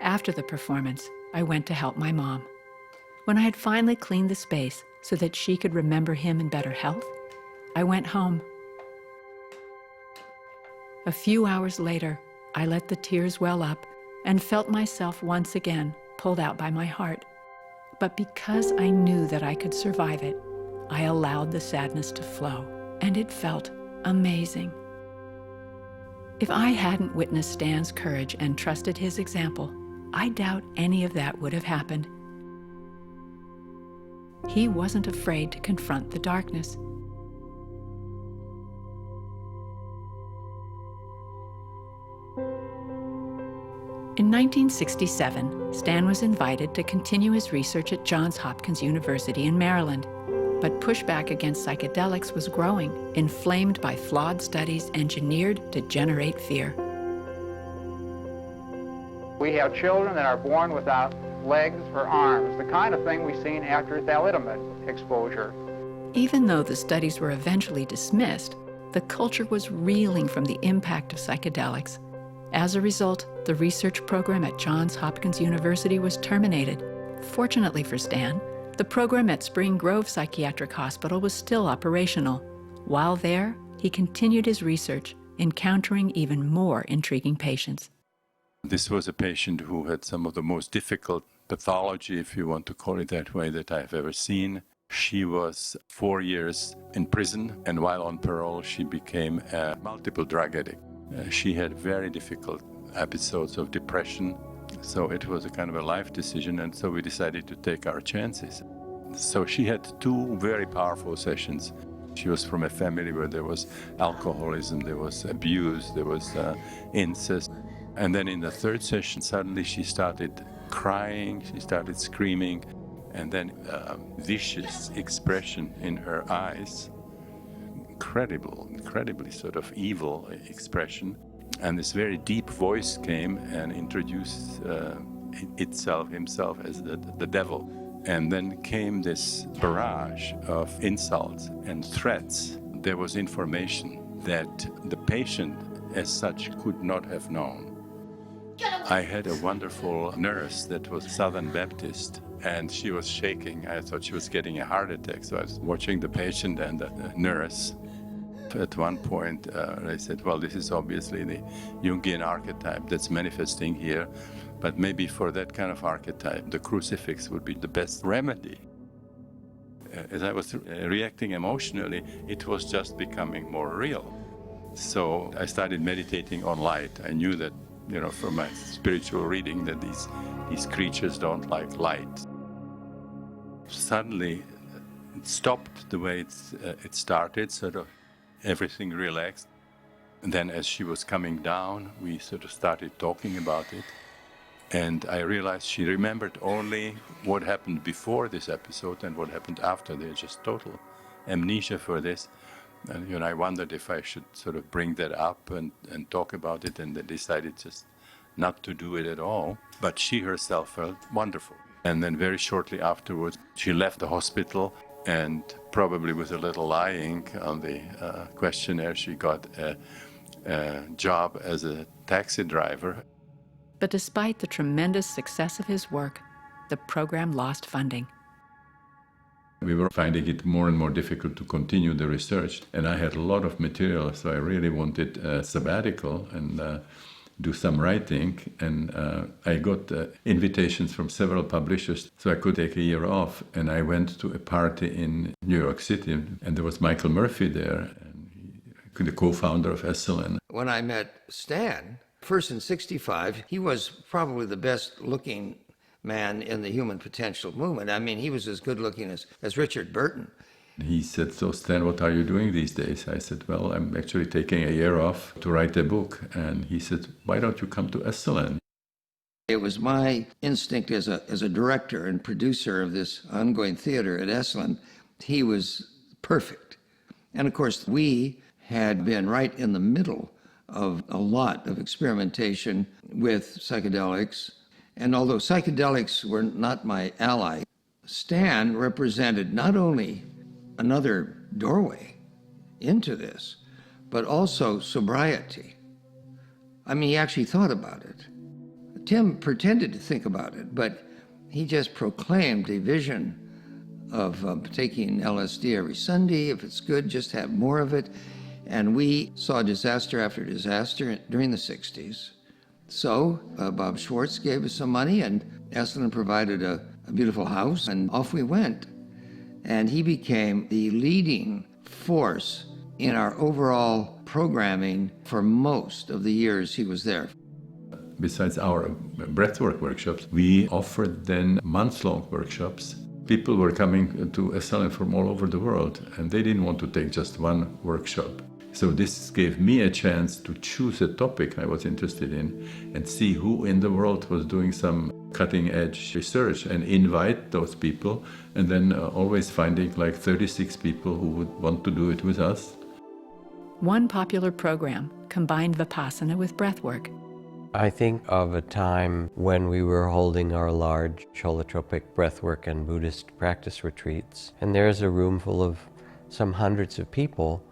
After the performance, I went to help my mom. When I had finally cleaned the space so that she could remember him in better health, I went home. A few hours later, I let the tears well up and felt myself once again pulled out by my heart. But because I knew that I could survive it, I allowed the sadness to flow, and it felt amazing. If I hadn't witnessed Stan's courage and trusted his example, I doubt any of that would have happened. He wasn't afraid to confront the darkness. In 1967, Stan was invited to continue his research at Johns Hopkins University in Maryland, but pushback against psychedelics was growing, inflamed by flawed studies engineered to generate fear. We have children that are born without legs or arms, the kind of thing we've seen after thalidomide exposure. Even though the studies were eventually dismissed, the culture was reeling from the impact of psychedelics. As a result, the research program at Johns Hopkins University was terminated. Fortunately for Stan, the program at Spring Grove Psychiatric Hospital was still operational. While there, he continued his research, encountering even more intriguing patients. This was a patient who had some of the most difficult pathology, if you want to call it that way, that I've ever seen. She was 4 years in prison, and while on parole, she became a multiple drug addict. She had very difficult episodes of depression, so it was a kind of a life decision, and so we decided to take our chances. So she had 2 very powerful sessions. She was from a family where there was alcoholism, there was abuse, there was incest. And then in the 3rd session, suddenly she started crying, she started screaming, and then vicious expression in her eyes, incredibly sort of evil expression. And this very deep voice came and introduced himself as the devil. And then came this barrage of insults and threats. There was information that the patient as such could not have known. I had a wonderful nurse that was Southern Baptist, and she was shaking. I thought she was getting a heart attack, so I was watching the patient and the nurse. At one point, they said, well, this is obviously the Jungian archetype that's manifesting here, but maybe for that kind of archetype, the crucifix would be the best remedy. As I was reacting emotionally, it was just becoming more real. So I started meditating on light. I knew that, from my spiritual reading, that these creatures don't like light. Suddenly, it stopped the way it started, sort of everything relaxed. And then as she was coming down, we sort of started talking about it. And I realized she remembered only what happened before this episode and what happened after. There's just total amnesia for this. And I wondered if I should sort of bring that up and talk about it, and I decided just not to do it at all. But she herself felt wonderful. And then very shortly afterwards, she left the hospital, and probably with a little lying on the questionnaire, she got a job as a taxi driver. But despite the tremendous success of his work, the program lost funding. We were finding it more and more difficult to continue the research, and I had a lot of material, so I really wanted a sabbatical and do some writing, and I got invitations from several publishers, so I could take a year off, and I went to a party in New York City, and there was Michael Murphy there, the co-founder of Esalen. When I met Stan, first in '65, he was probably the best looking man in the human potential movement. I mean, he was as good looking as Richard Burton. He said, so Stan, what are you doing these days? I said, well, I'm actually taking a year off to write a book. And he said, why don't you come to Esalen? It was my instinct as a director and producer of this ongoing theater at Esalen. He was perfect. And of course, we had been right in the middle of a lot of experimentation with psychedelics. And although psychedelics were not my ally, Stan represented not only another doorway into this, but also sobriety. I mean, he actually thought about it. Tim pretended to think about it, but he just proclaimed a vision of taking LSD every Sunday. If it's good, just have more of it. And we saw disaster after disaster during the 60s. So Bob Schwartz gave us some money, and Esalen provided a beautiful house, and off we went. And he became the leading force in our overall programming for most of the years he was there. Besides our breathwork workshops, we offered then month-long workshops. People were coming to Esalen from all over the world, and they didn't want to take just one workshop. So this gave me a chance to choose a topic I was interested in and see who in the world was doing some cutting-edge research and invite those people, and then always finding like 36 people who would want to do it with us. One popular program combined Vipassana with breathwork. I think of a time when we were holding our large holotropic breathwork and Buddhist practice retreats, and there's a room full of some hundreds of people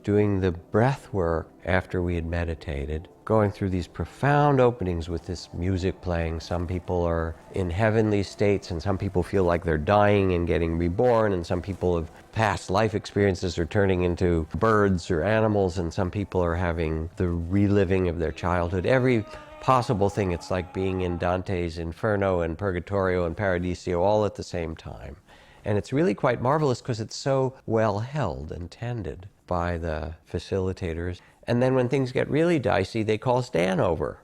doing the breath work after we had meditated, going through these profound openings with this music playing. Some people are in heavenly states, and some people feel like they're dying and getting reborn, and some people have past life experiences are turning into birds or animals, and some people are having the reliving of their childhood. Every possible thing. It's like being in Dante's Inferno and Purgatorio and Paradiso all at the same time. And it's really quite marvelous because it's so well held and tended by the facilitators. And then when things get really dicey, they call Stan over.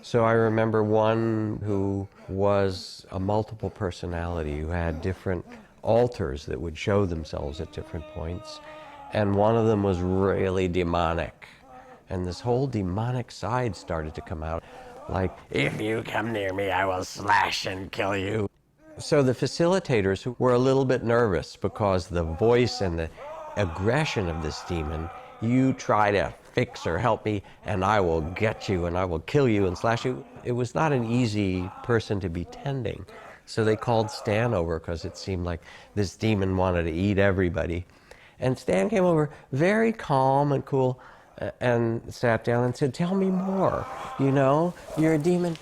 So I remember one who was a multiple personality, who had different alters that would show themselves at different points. And one of them was really demonic. And this whole demonic side started to come out. Like, if you come near me, I will slash and kill you. So the facilitators were a little bit nervous because the voice and the aggression of this demon, you try to fix or help me and I will get you and I will kill you and slash you. It was not an easy person to be tending. So they called Stan over because it seemed like this demon wanted to eat everybody. And Stan came over very calm and cool and sat down and said, tell me more. You know, you're a demon.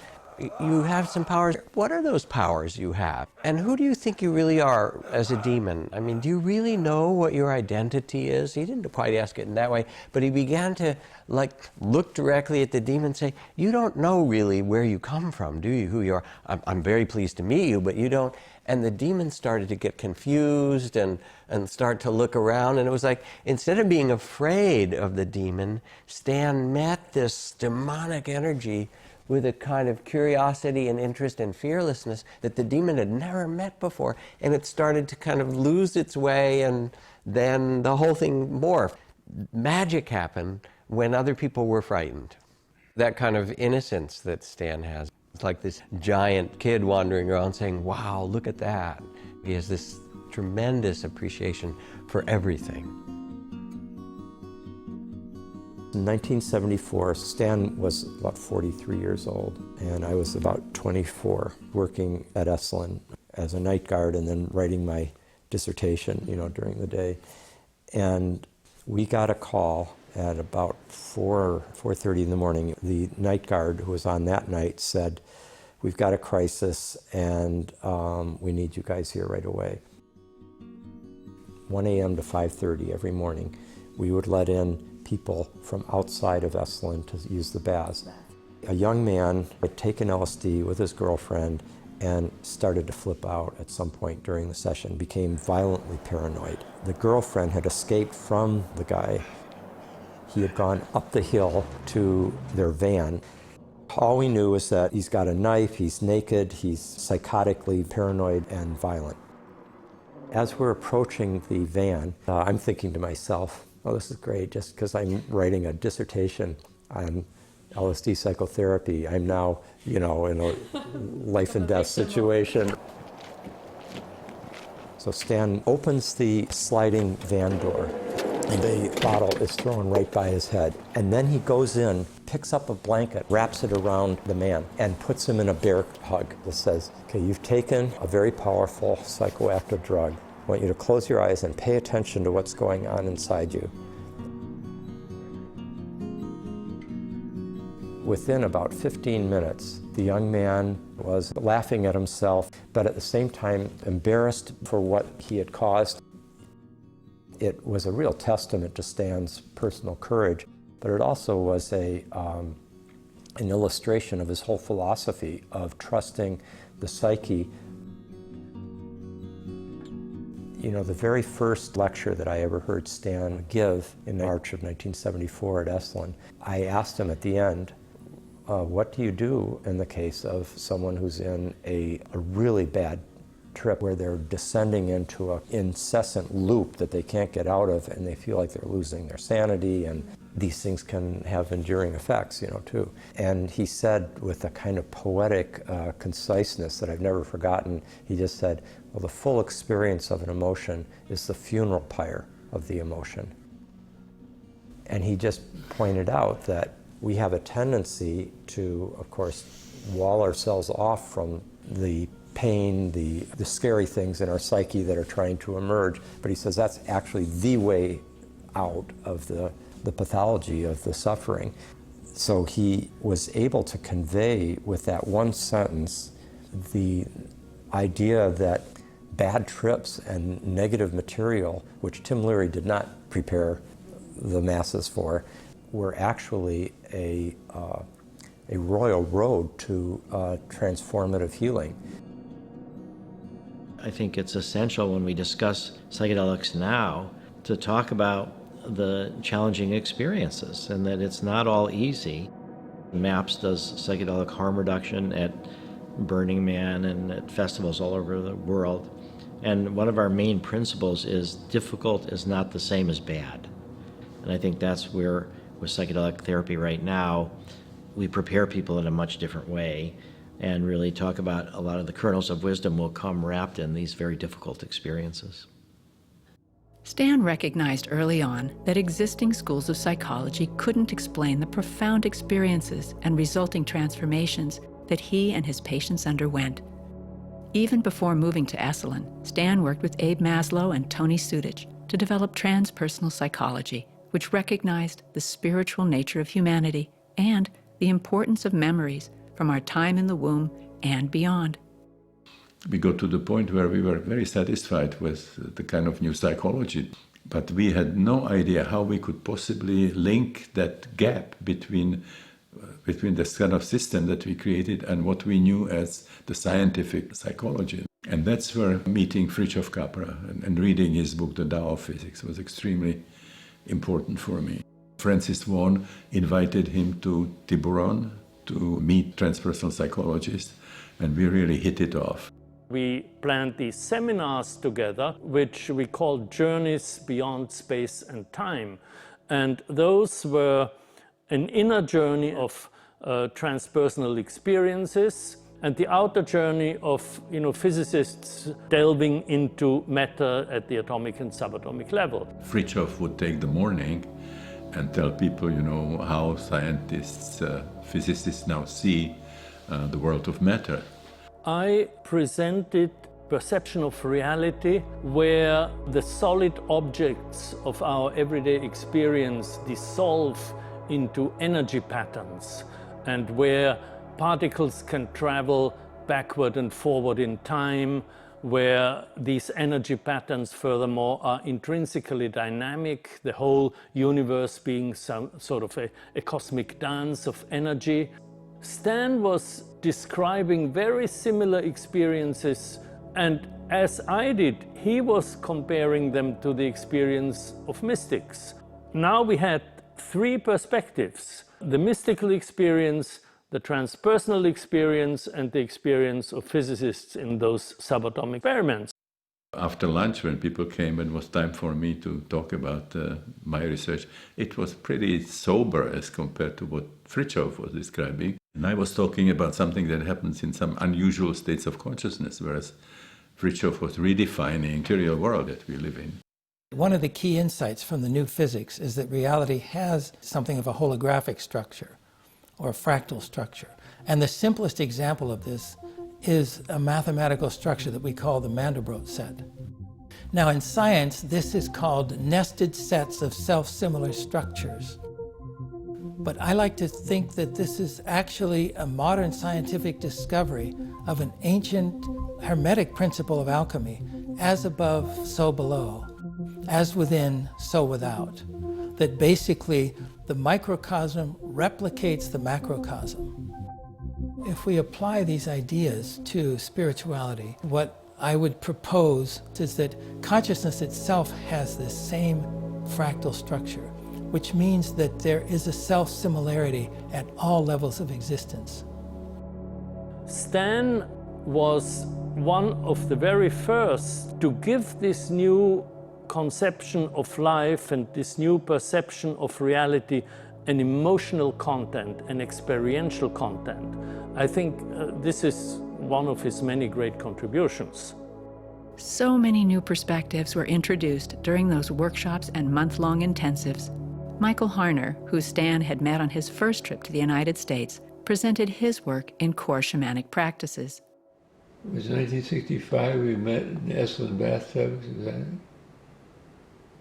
You have some powers. What are those powers you have? And who do you think you really are as a demon? I mean, do you really know what your identity is? He didn't quite ask it in that way, but he began to look directly at the demon and say, you don't know really where you come from, do you, who you are? I'm very pleased to meet you, but you don't. And the demon started to get confused and start to look around. And it was like, instead of being afraid of the demon, Stan met this demonic energy with a kind of curiosity and interest and fearlessness that the demon had never met before. And it started to kind of lose its way, and then the whole thing morphed. Magic happened when other people were frightened. That kind of innocence that Stan has. It's like this giant kid wandering around saying, wow, look at that. He has this tremendous appreciation for everything. In 1974, Stan was about 43 years old, and I was about 24, working at Esalen as a night guard and then writing my dissertation, during the day. And we got a call at about 4:30 in the morning. The night guard who was on that night said, we've got a crisis and we need you guys here right away. 1 a.m. to 5:30 every morning, we would let in people from outside of Esalen to use the baths. A young man had taken LSD with his girlfriend and started to flip out at some point during the session, became violently paranoid. The girlfriend had escaped from the guy. He had gone up the hill to their van. All we knew was that he's got a knife, he's naked, he's psychotically paranoid and violent. As we're approaching the van, I'm thinking to myself, oh, this is great, just because I'm writing a dissertation on LSD psychotherapy, I'm now, in a life and death situation. So Stan opens the sliding van door, and the bottle is thrown right by his head. And then he goes in, picks up a blanket, wraps it around the man, and puts him in a bear hug that says, okay, you've taken a very powerful psychoactive drug. I want you to close your eyes and pay attention to what's going on inside you. Within about 15 minutes, the young man was laughing at himself, but at the same time embarrassed for what he had caused. It was a real testament to Stan's personal courage, but it also was an illustration of his whole philosophy of trusting the psyche. The very first lecture that I ever heard Stan give in March of 1974 at Esalen, I asked him at the end, what do you do in the case of someone who's in a really bad trip where they're descending into an incessant loop that they can't get out of and they feel like they're losing their sanity, and these things can have enduring effects, too. And he said with a kind of poetic conciseness that I've never forgotten, he just said, well, the full experience of an emotion is the funeral pyre of the emotion. And he just pointed out that we have a tendency to, of course, wall ourselves off from the pain, the scary things in our psyche that are trying to emerge. But he says that's actually the way out of the pathology of the suffering. So he was able to convey with that one sentence the idea that bad trips and negative material, which Tim Leary did not prepare the masses for, were actually a royal road to transformative healing. I think it's essential when we discuss psychedelics now to talk about the challenging experiences and that it's not all easy. MAPS does psychedelic harm reduction at Burning Man and at festivals all over the world. And one of our main principles is difficult is not the same as bad. And I think that's where, with psychedelic therapy right now, we prepare people in a much different way and really talk about a lot of the kernels of wisdom will come wrapped in these very difficult experiences. Stan recognized early on that existing schools of psychology couldn't explain the profound experiences and resulting transformations that he and his patients underwent. Even before moving to Esalen, Stan worked with Abe Maslow and Tony Sudich to develop transpersonal psychology, which recognized the spiritual nature of humanity and the importance of memories from our time in the womb and beyond. We got to the point where we were very satisfied with the kind of new psychology, but we had no idea how we could possibly link that gap between this kind of system that we created and what we knew as the scientific psychology. And that's where meeting Fritjof Capra and reading his book, The Tao of Physics, was extremely important for me. Francis Vaughan invited him to Tiburon to meet transpersonal psychologists, and we really hit it off. We planned these seminars together, which we called Journeys Beyond Space and Time. And those were an inner journey of transpersonal experiences and the outer journey of physicists delving into matter at the atomic and subatomic level. Fritjof would take the morning and tell people, how scientists, physicists now see the world of matter. I presented perception of reality where the solid objects of our everyday experience dissolve into energy patterns and where particles can travel backward and forward in time, where these energy patterns furthermore are intrinsically dynamic, the whole universe being some sort of a cosmic dance of energy. Stan was describing very similar experiences, and as I did, he was comparing them to the experience of mystics. Now we had three perspectives: the mystical experience, the transpersonal experience, and the experience of physicists in those subatomic experiments. After lunch, when people came and it was time for me to talk about my research, it was pretty sober as compared to what Fritjof was describing. And I was talking about something that happens in some unusual states of consciousness, whereas Fritjof was redefining the material world that we live in. One of the key insights from the new physics is that reality has something of a holographic structure or a fractal structure. And the simplest example of this is a mathematical structure that we call the Mandelbrot set. Now in science, this is called nested sets of self-similar structures. But I like to think that this is actually a modern scientific discovery of an ancient hermetic principle of alchemy: as above, so below, as within, so without. That basically the microcosm replicates the macrocosm. If we apply these ideas to spirituality, what I would propose is that consciousness itself has this same fractal structure, which means that there is a self-similarity at all levels of existence. Stan was one of the very first to give this new conception of life and this new perception of reality an emotional content, an experiential content. I think this is one of his many great contributions. So many new perspectives were introduced during those workshops and month-long intensives. Michael Harner, who Stan had met on his first trip to the United States, presented his work in core shamanic practices. It was 1965, we met in the Esalen bathtubs, is that it?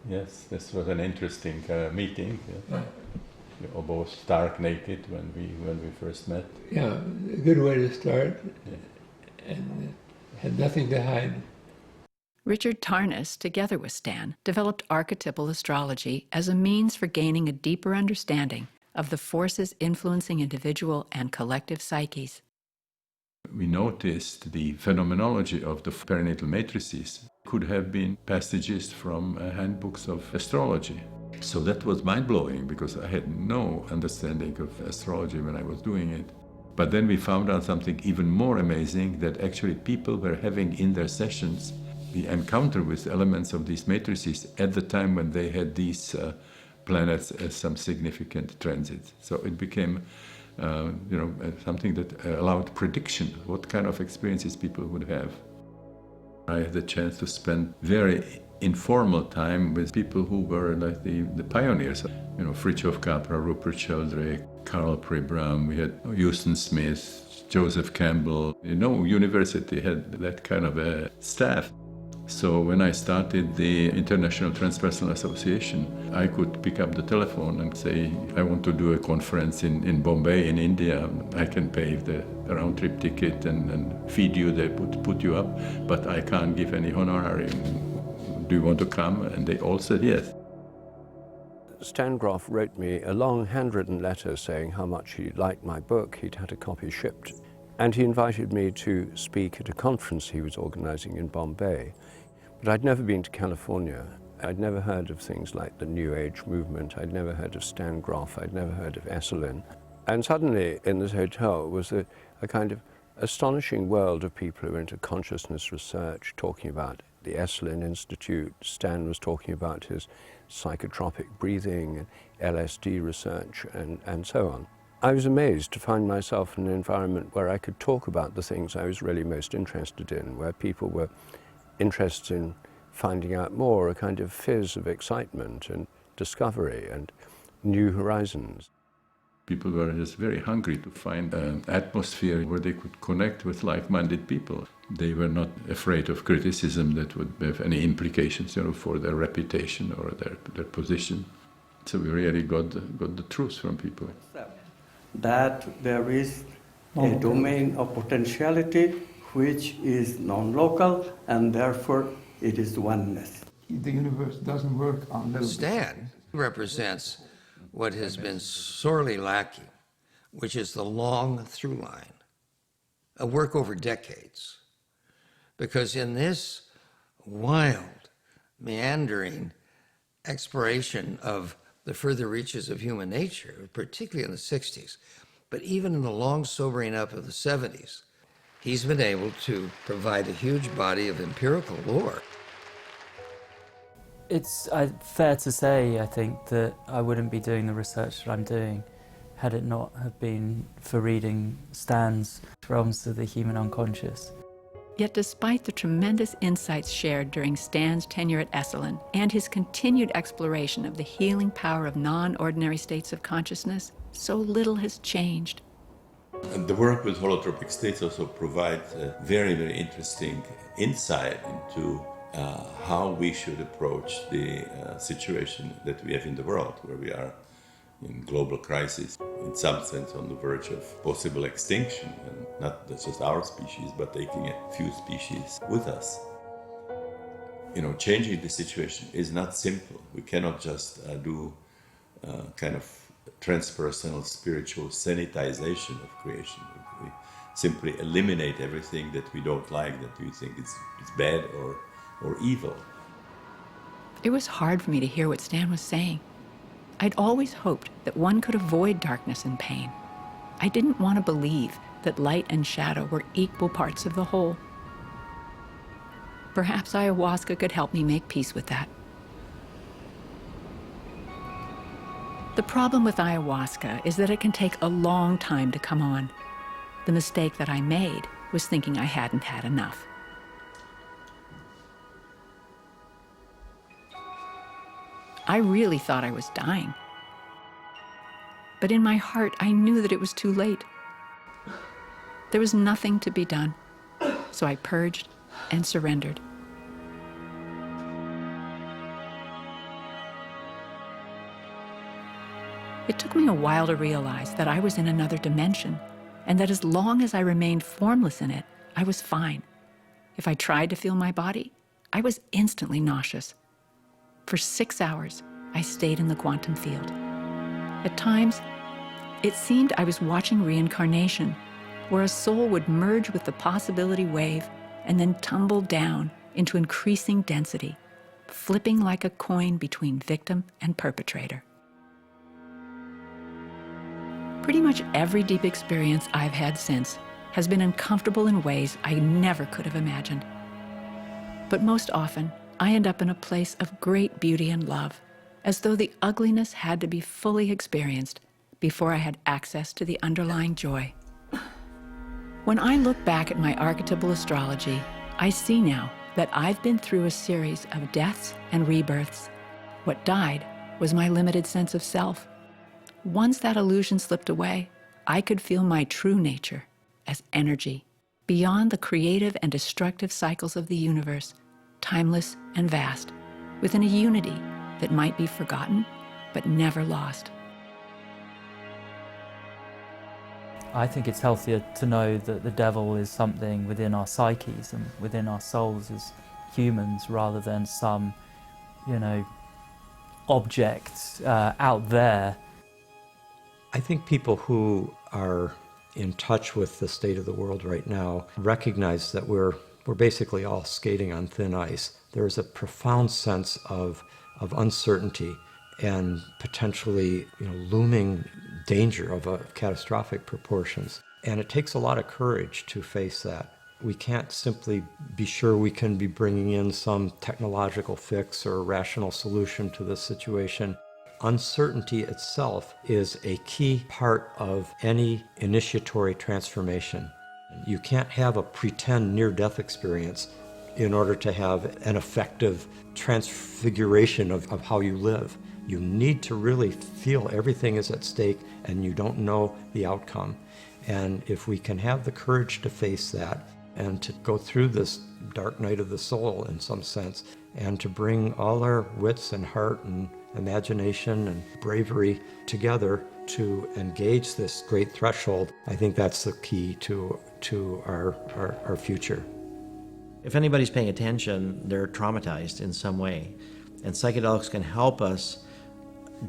Yes, this was an interesting meeting. Yeah. We were both stark naked when we first met. Yeah, a good way to start, and had nothing to hide. Richard Tarnas, together with Stan, developed archetypal astrology as a means for gaining a deeper understanding of the forces influencing individual and collective psyches. We noticed the phenomenology of the perinatal matrices could have been passages from handbooks of astrology. So that was mind-blowing because I had no understanding of astrology when I was doing it. But then we found out something even more amazing, that actually people were having in their sessions the encounter with elements of these matrices at the time when they had these planets as some significant transits. So it became something that allowed prediction, what kind of experiences people would have. I had the chance to spend very informal time with people who were like the pioneers. Fritjof Capra, Rupert Sheldrake, Karl Pribram, we had Houston Smith, Joseph Campbell. University had that kind of a staff. So when I started the International Transpersonal Association, I could pick up the telephone and say, I want to do a conference in Bombay, in India. I can pay the round-trip ticket and feed you, they put you up, but I can't give any honorarium. Do you want to come? And they all said yes. Stan Grof wrote me a long handwritten letter saying how much he liked my book. He'd had a copy shipped. And he invited me to speak at a conference he was organizing in Bombay. But I'd never been to California. I'd never heard of things like the New Age movement. I'd never heard of Stan Grof. I'd never heard of Esalen. And suddenly in this hotel was a kind of astonishing world of people who were into consciousness research, talking about the Esalen Institute. Stan was talking about his psychotropic breathing and LSD research and so on. I was amazed to find myself in an environment where I could talk about the things I was really most interested in, where people were interested in finding out more, a kind of fizz of excitement and discovery and new horizons. People were just very hungry to find an atmosphere where they could connect with like-minded people. They were not afraid of criticism that would have any implications, for their reputation or their position. So we really got the truth from people. That there is a domain of potentiality which is non-local, and therefore it is oneness. The universe doesn't work on the... Stan represents what has been sorely lacking, which is the long through line, a work over decades. Because in this wild, meandering exploration of the further reaches of human nature, particularly in the 60s, but even in the long sobering up of the 70s, he's been able to provide a huge body of empirical lore. It's fair to say, I think, that I wouldn't be doing the research that I'm doing had it not have been for reading Stan's Realms of the Human Unconscious. Yet despite the tremendous insights shared during Stan's tenure at Esalen and his continued exploration of the healing power of non-ordinary states of consciousness, so little has changed. And the work with holotropic states also provides a very, very interesting insight into how we should approach the situation that we have in the world, where we are in global crisis, in some sense on the verge of possible extinction, and not just our species, but taking a few species with us. Changing the situation is not simple. We cannot just do kind of transpersonal spiritual sanitization of creation. We simply eliminate everything that we don't like, that we think is bad or evil. It was hard for me to hear what Stan was saying. I'd always hoped that one could avoid darkness and pain. I didn't want to believe that light and shadow were equal parts of the whole. Perhaps ayahuasca could help me make peace with that. The problem with ayahuasca is that it can take a long time to come on. The mistake that I made was thinking I hadn't had enough. I really thought I was dying. But in my heart, I knew that it was too late. There was nothing to be done, so I purged and surrendered. It took me a while to realize that I was in another dimension, and that as long as I remained formless in it, I was fine. If I tried to feel my body, I was instantly nauseous. For 6 hours, I stayed in the quantum field. At times, it seemed I was watching reincarnation, where a soul would merge with the possibility wave and then tumble down into increasing density, flipping like a coin between victim and perpetrator. Pretty much every deep experience I've had since has been uncomfortable in ways I never could have imagined. But most often, I end up in a place of great beauty and love, as though the ugliness had to be fully experienced before I had access to the underlying joy. When I look back at my archetypal astrology, I see now that I've been through a series of deaths and rebirths. What died was my limited sense of self. Once that illusion slipped away, I could feel my true nature as energy, beyond the creative and destructive cycles of the universe, timeless and vast, within a unity that might be forgotten but never lost. I think it's healthier to know that the devil is something within our psyches and within our souls as humans, rather than some, object out there. I think people who are in touch with the state of the world right now recognize that we're basically all skating on thin ice. There's a profound sense of uncertainty and potentially looming danger of catastrophic proportions. And it takes a lot of courage to face that. We can't simply be sure we can be bringing in some technological fix or rational solution to the situation. Uncertainty itself is a key part of any initiatory transformation. You can't have a pretend near-death experience in order to have an effective transfiguration of how you live. You need to really feel everything is at stake and you don't know the outcome. And if we can have the courage to face that and to go through this dark night of the soul in some sense, and to bring all our wits and heart and imagination and bravery together to engage this great threshold, I think that's the key to our future. If anybody's paying attention, they're traumatized in some way. And psychedelics can help us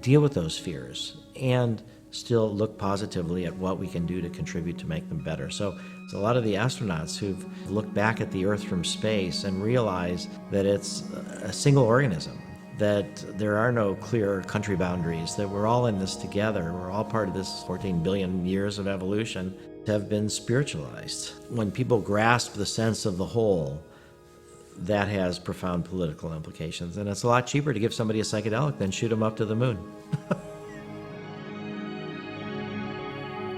deal with those fears and still look positively at what we can do to contribute to make them better. So a lot of the astronauts who've looked back at the Earth from space and realized that it's a single organism, that there are no clear country boundaries, that we're all in this together, we're all part of this 14 billion years of evolution, have been spiritualized. When people grasp the sense of the whole, that has profound political implications. And it's a lot cheaper to give somebody a psychedelic than shoot them up to the moon.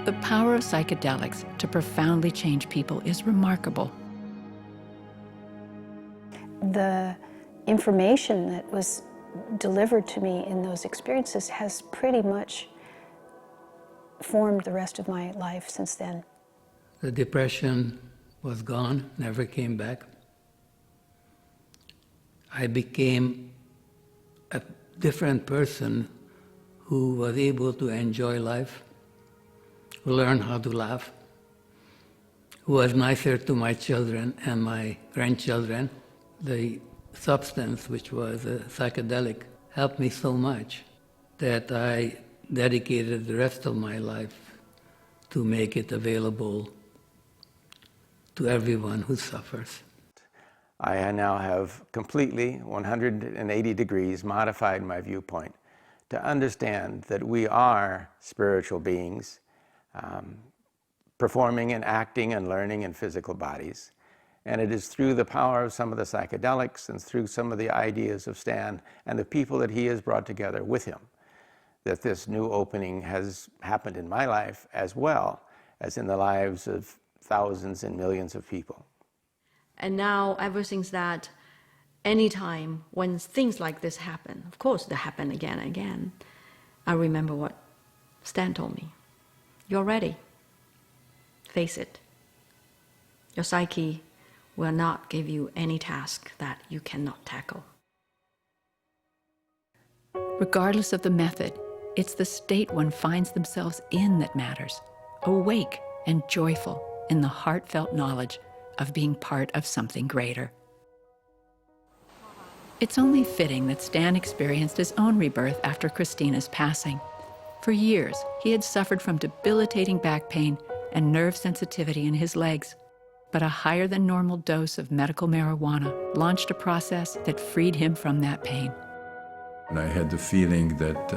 The power of psychedelics to profoundly change people is remarkable. The information that was delivered to me in those experiences has pretty much formed the rest of my life since then. The depression was gone, never came back. I became a different person who was able to enjoy life, who learned how to laugh, who was nicer to my children and my grandchildren. The substance, which was a psychedelic, helped me so much that I dedicated the rest of my life to make it available to everyone who suffers. I now have completely 180 degrees modified my viewpoint to understand that we are spiritual beings performing and acting and learning in physical bodies. And it is through the power of some of the psychedelics and through some of the ideas of Stan and the people that he has brought together with him that this new opening has happened in my life as well as in the lives of thousands and millions of people. And now ever since that, anytime when things like this happen, of course they happen again and again, I remember what Stan told me. You're ready. Face it. Your psyche will not give you any task that you cannot tackle. Regardless of the method, it's the state one finds themselves in that matters, awake and joyful in the heartfelt knowledge of being part of something greater. It's only fitting that Stan experienced his own rebirth after Christina's passing. For years, he had suffered from debilitating back pain and nerve sensitivity in his legs. But a higher than normal dose of medical marijuana launched a process that freed him from that pain. And I had the feeling that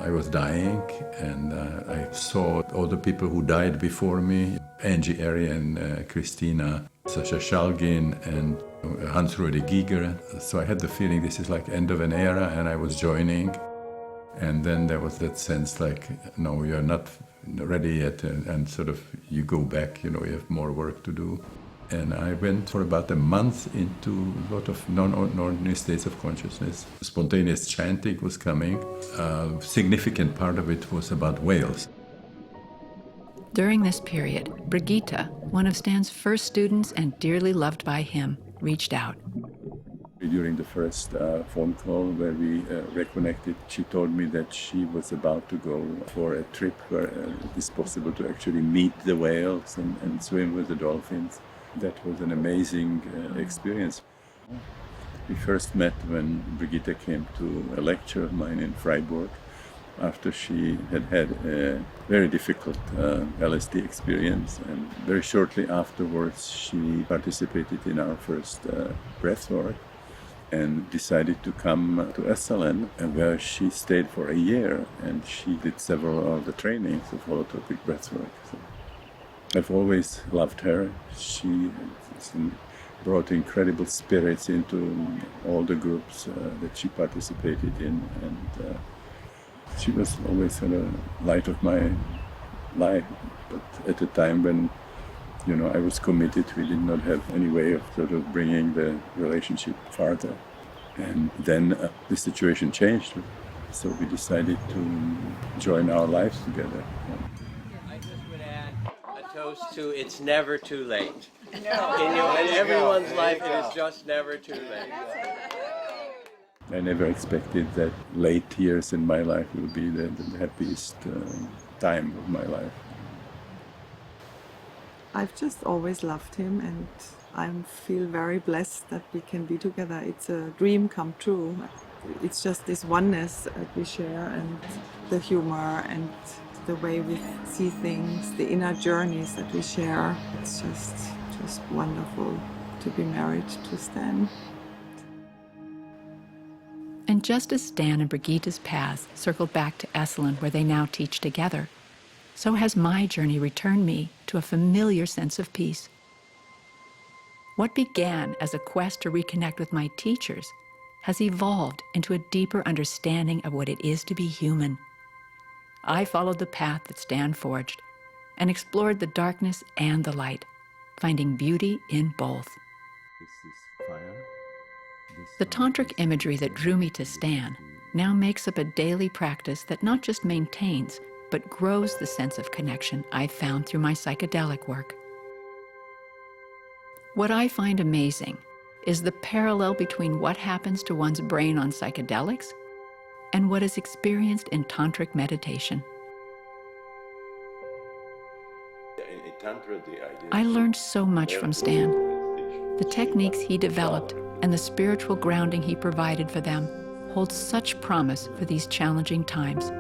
I was dying, and I saw all the people who died before me, Angie Arian, Christina, Sasha Shalgin, and Hans-Rudi Giger. So I had the feeling this is like end of an era, and I was joining. And then there was that sense like, no, you're not ready yet, and sort of you go back, you have more work to do. And I went for about a month into a lot of non-ordinary states of consciousness. Spontaneous chanting was coming. A significant part of it was about whales. During this period, Brigitte, one of Stan's first students and dearly loved by him, reached out. During the first phone call where we reconnected, she told me that she was about to go for a trip where it is possible to actually meet the whales and swim with the dolphins. That was an amazing experience. We first met when Brigitte came to a lecture of mine in Freiburg after she had had a very difficult LSD experience, and very shortly afterwards she participated in our first breathwork and decided to come to Esalen, where she stayed for a year, and she did several of the trainings of holotropic breathwork. So I've always loved her. She brought incredible spirits into all the groups that she participated in, and she was always the light of my life. But at a time when, I was committed, we did not have any way of sort of bringing the relationship farther. And then the situation changed, so we decided to join our lives together. Toast to it's never too late. No. In everyone's life, it is just never too late. I never expected that late years in my life will be the happiest time of my life. I've just always loved him, and I feel very blessed that we can be together. It's a dream come true. It's just this oneness that we share, and the humor and the way we see things, the inner journeys that we share. It's just wonderful to be married to Stan. And just as Stan and Brigitte's paths circled back to Esalen, where they now teach together, so has my journey returned me to a familiar sense of peace. What began as a quest to reconnect with my teachers has evolved into a deeper understanding of what it is to be human. I followed the path that Stan forged and explored the darkness and the light, finding beauty in both. The tantric imagery that drew me to Stan now makes up a daily practice that not just maintains, but grows the sense of connection I've found through my psychedelic work. What I find amazing is the parallel between what happens to one's brain on psychedelics and what is experienced in tantric meditation. I learned so much from Stan. The techniques he developed and the spiritual grounding he provided for them hold such promise for these challenging times.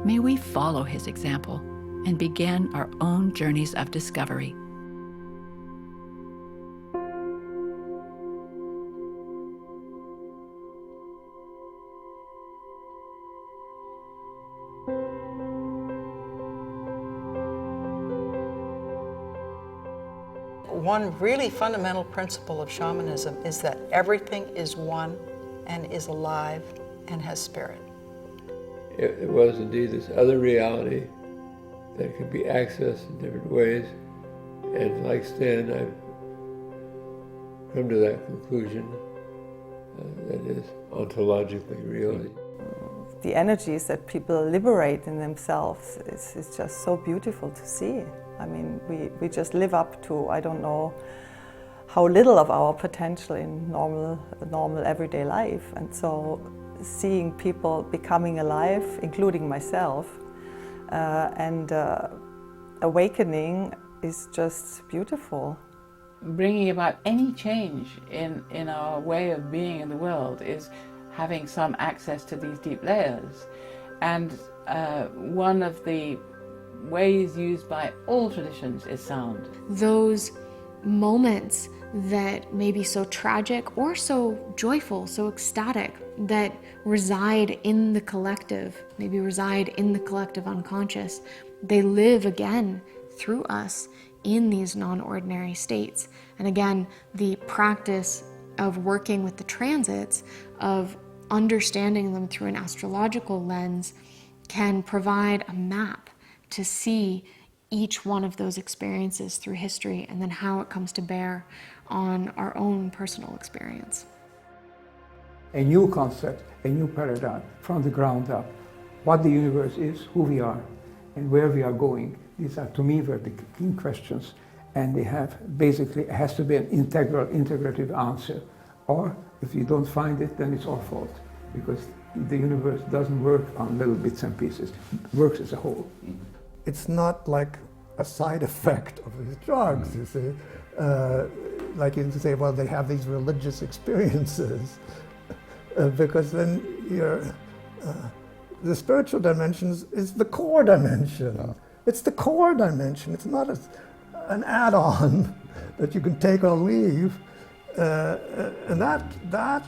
May we follow his example and begin our own journeys of discovery. One really fundamental principle of shamanism is that everything is one and is alive and has spirit. It was indeed this other reality that could be accessed in different ways. And like Stan, I've come to that conclusion that is ontologically real. The energies that people liberate in themselves is just so beautiful to see. I mean, we just live up to, I don't know how little of our potential in normal everyday life. And so seeing people becoming alive, including myself, and awakening is just beautiful. Bringing about any change in our way of being in the world is having some access to these deep layers. And one of the ways used by all traditions is sound. Those moments that may be so tragic or so joyful, so ecstatic, that reside in the collective, maybe reside in the collective unconscious, they live again through us in these non-ordinary states. And again, the practice of working with the transits, of understanding them through an astrological lens, can provide a map to see each one of those experiences through history and then how it comes to bear on our own personal experience. A new concept, a new paradigm from the ground up. What the universe is, who we are, and where we are going. These are, to me, were the key questions. And they have, basically, it has to be an integrative answer. Or if you don't find it, then it's our fault. Because the universe doesn't work on little bits and pieces. It works as a whole. It's not like a side effect of these drugs, you see. Like you say, well, they have these religious experiences. Because then the spiritual dimension is the core dimension. It's the core dimension. It's not an add-on that you can take or leave. And that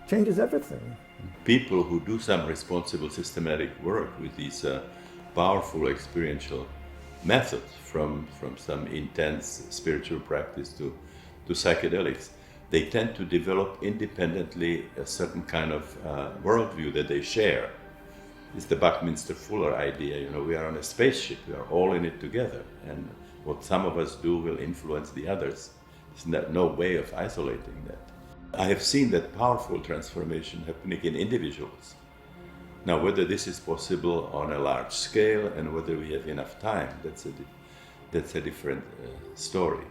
changes everything. People who do some responsible systematic work with these powerful experiential methods, from some intense spiritual practice to psychedelics, they tend to develop independently a certain kind of worldview that they share. It's the Buckminster Fuller idea, we are on a spaceship, we are all in it together, and what some of us do will influence the others. There's no way of isolating that. I have seen that powerful transformation happening in individuals. Now, whether this is possible on a large scale and whether we have enough time, that's a different story.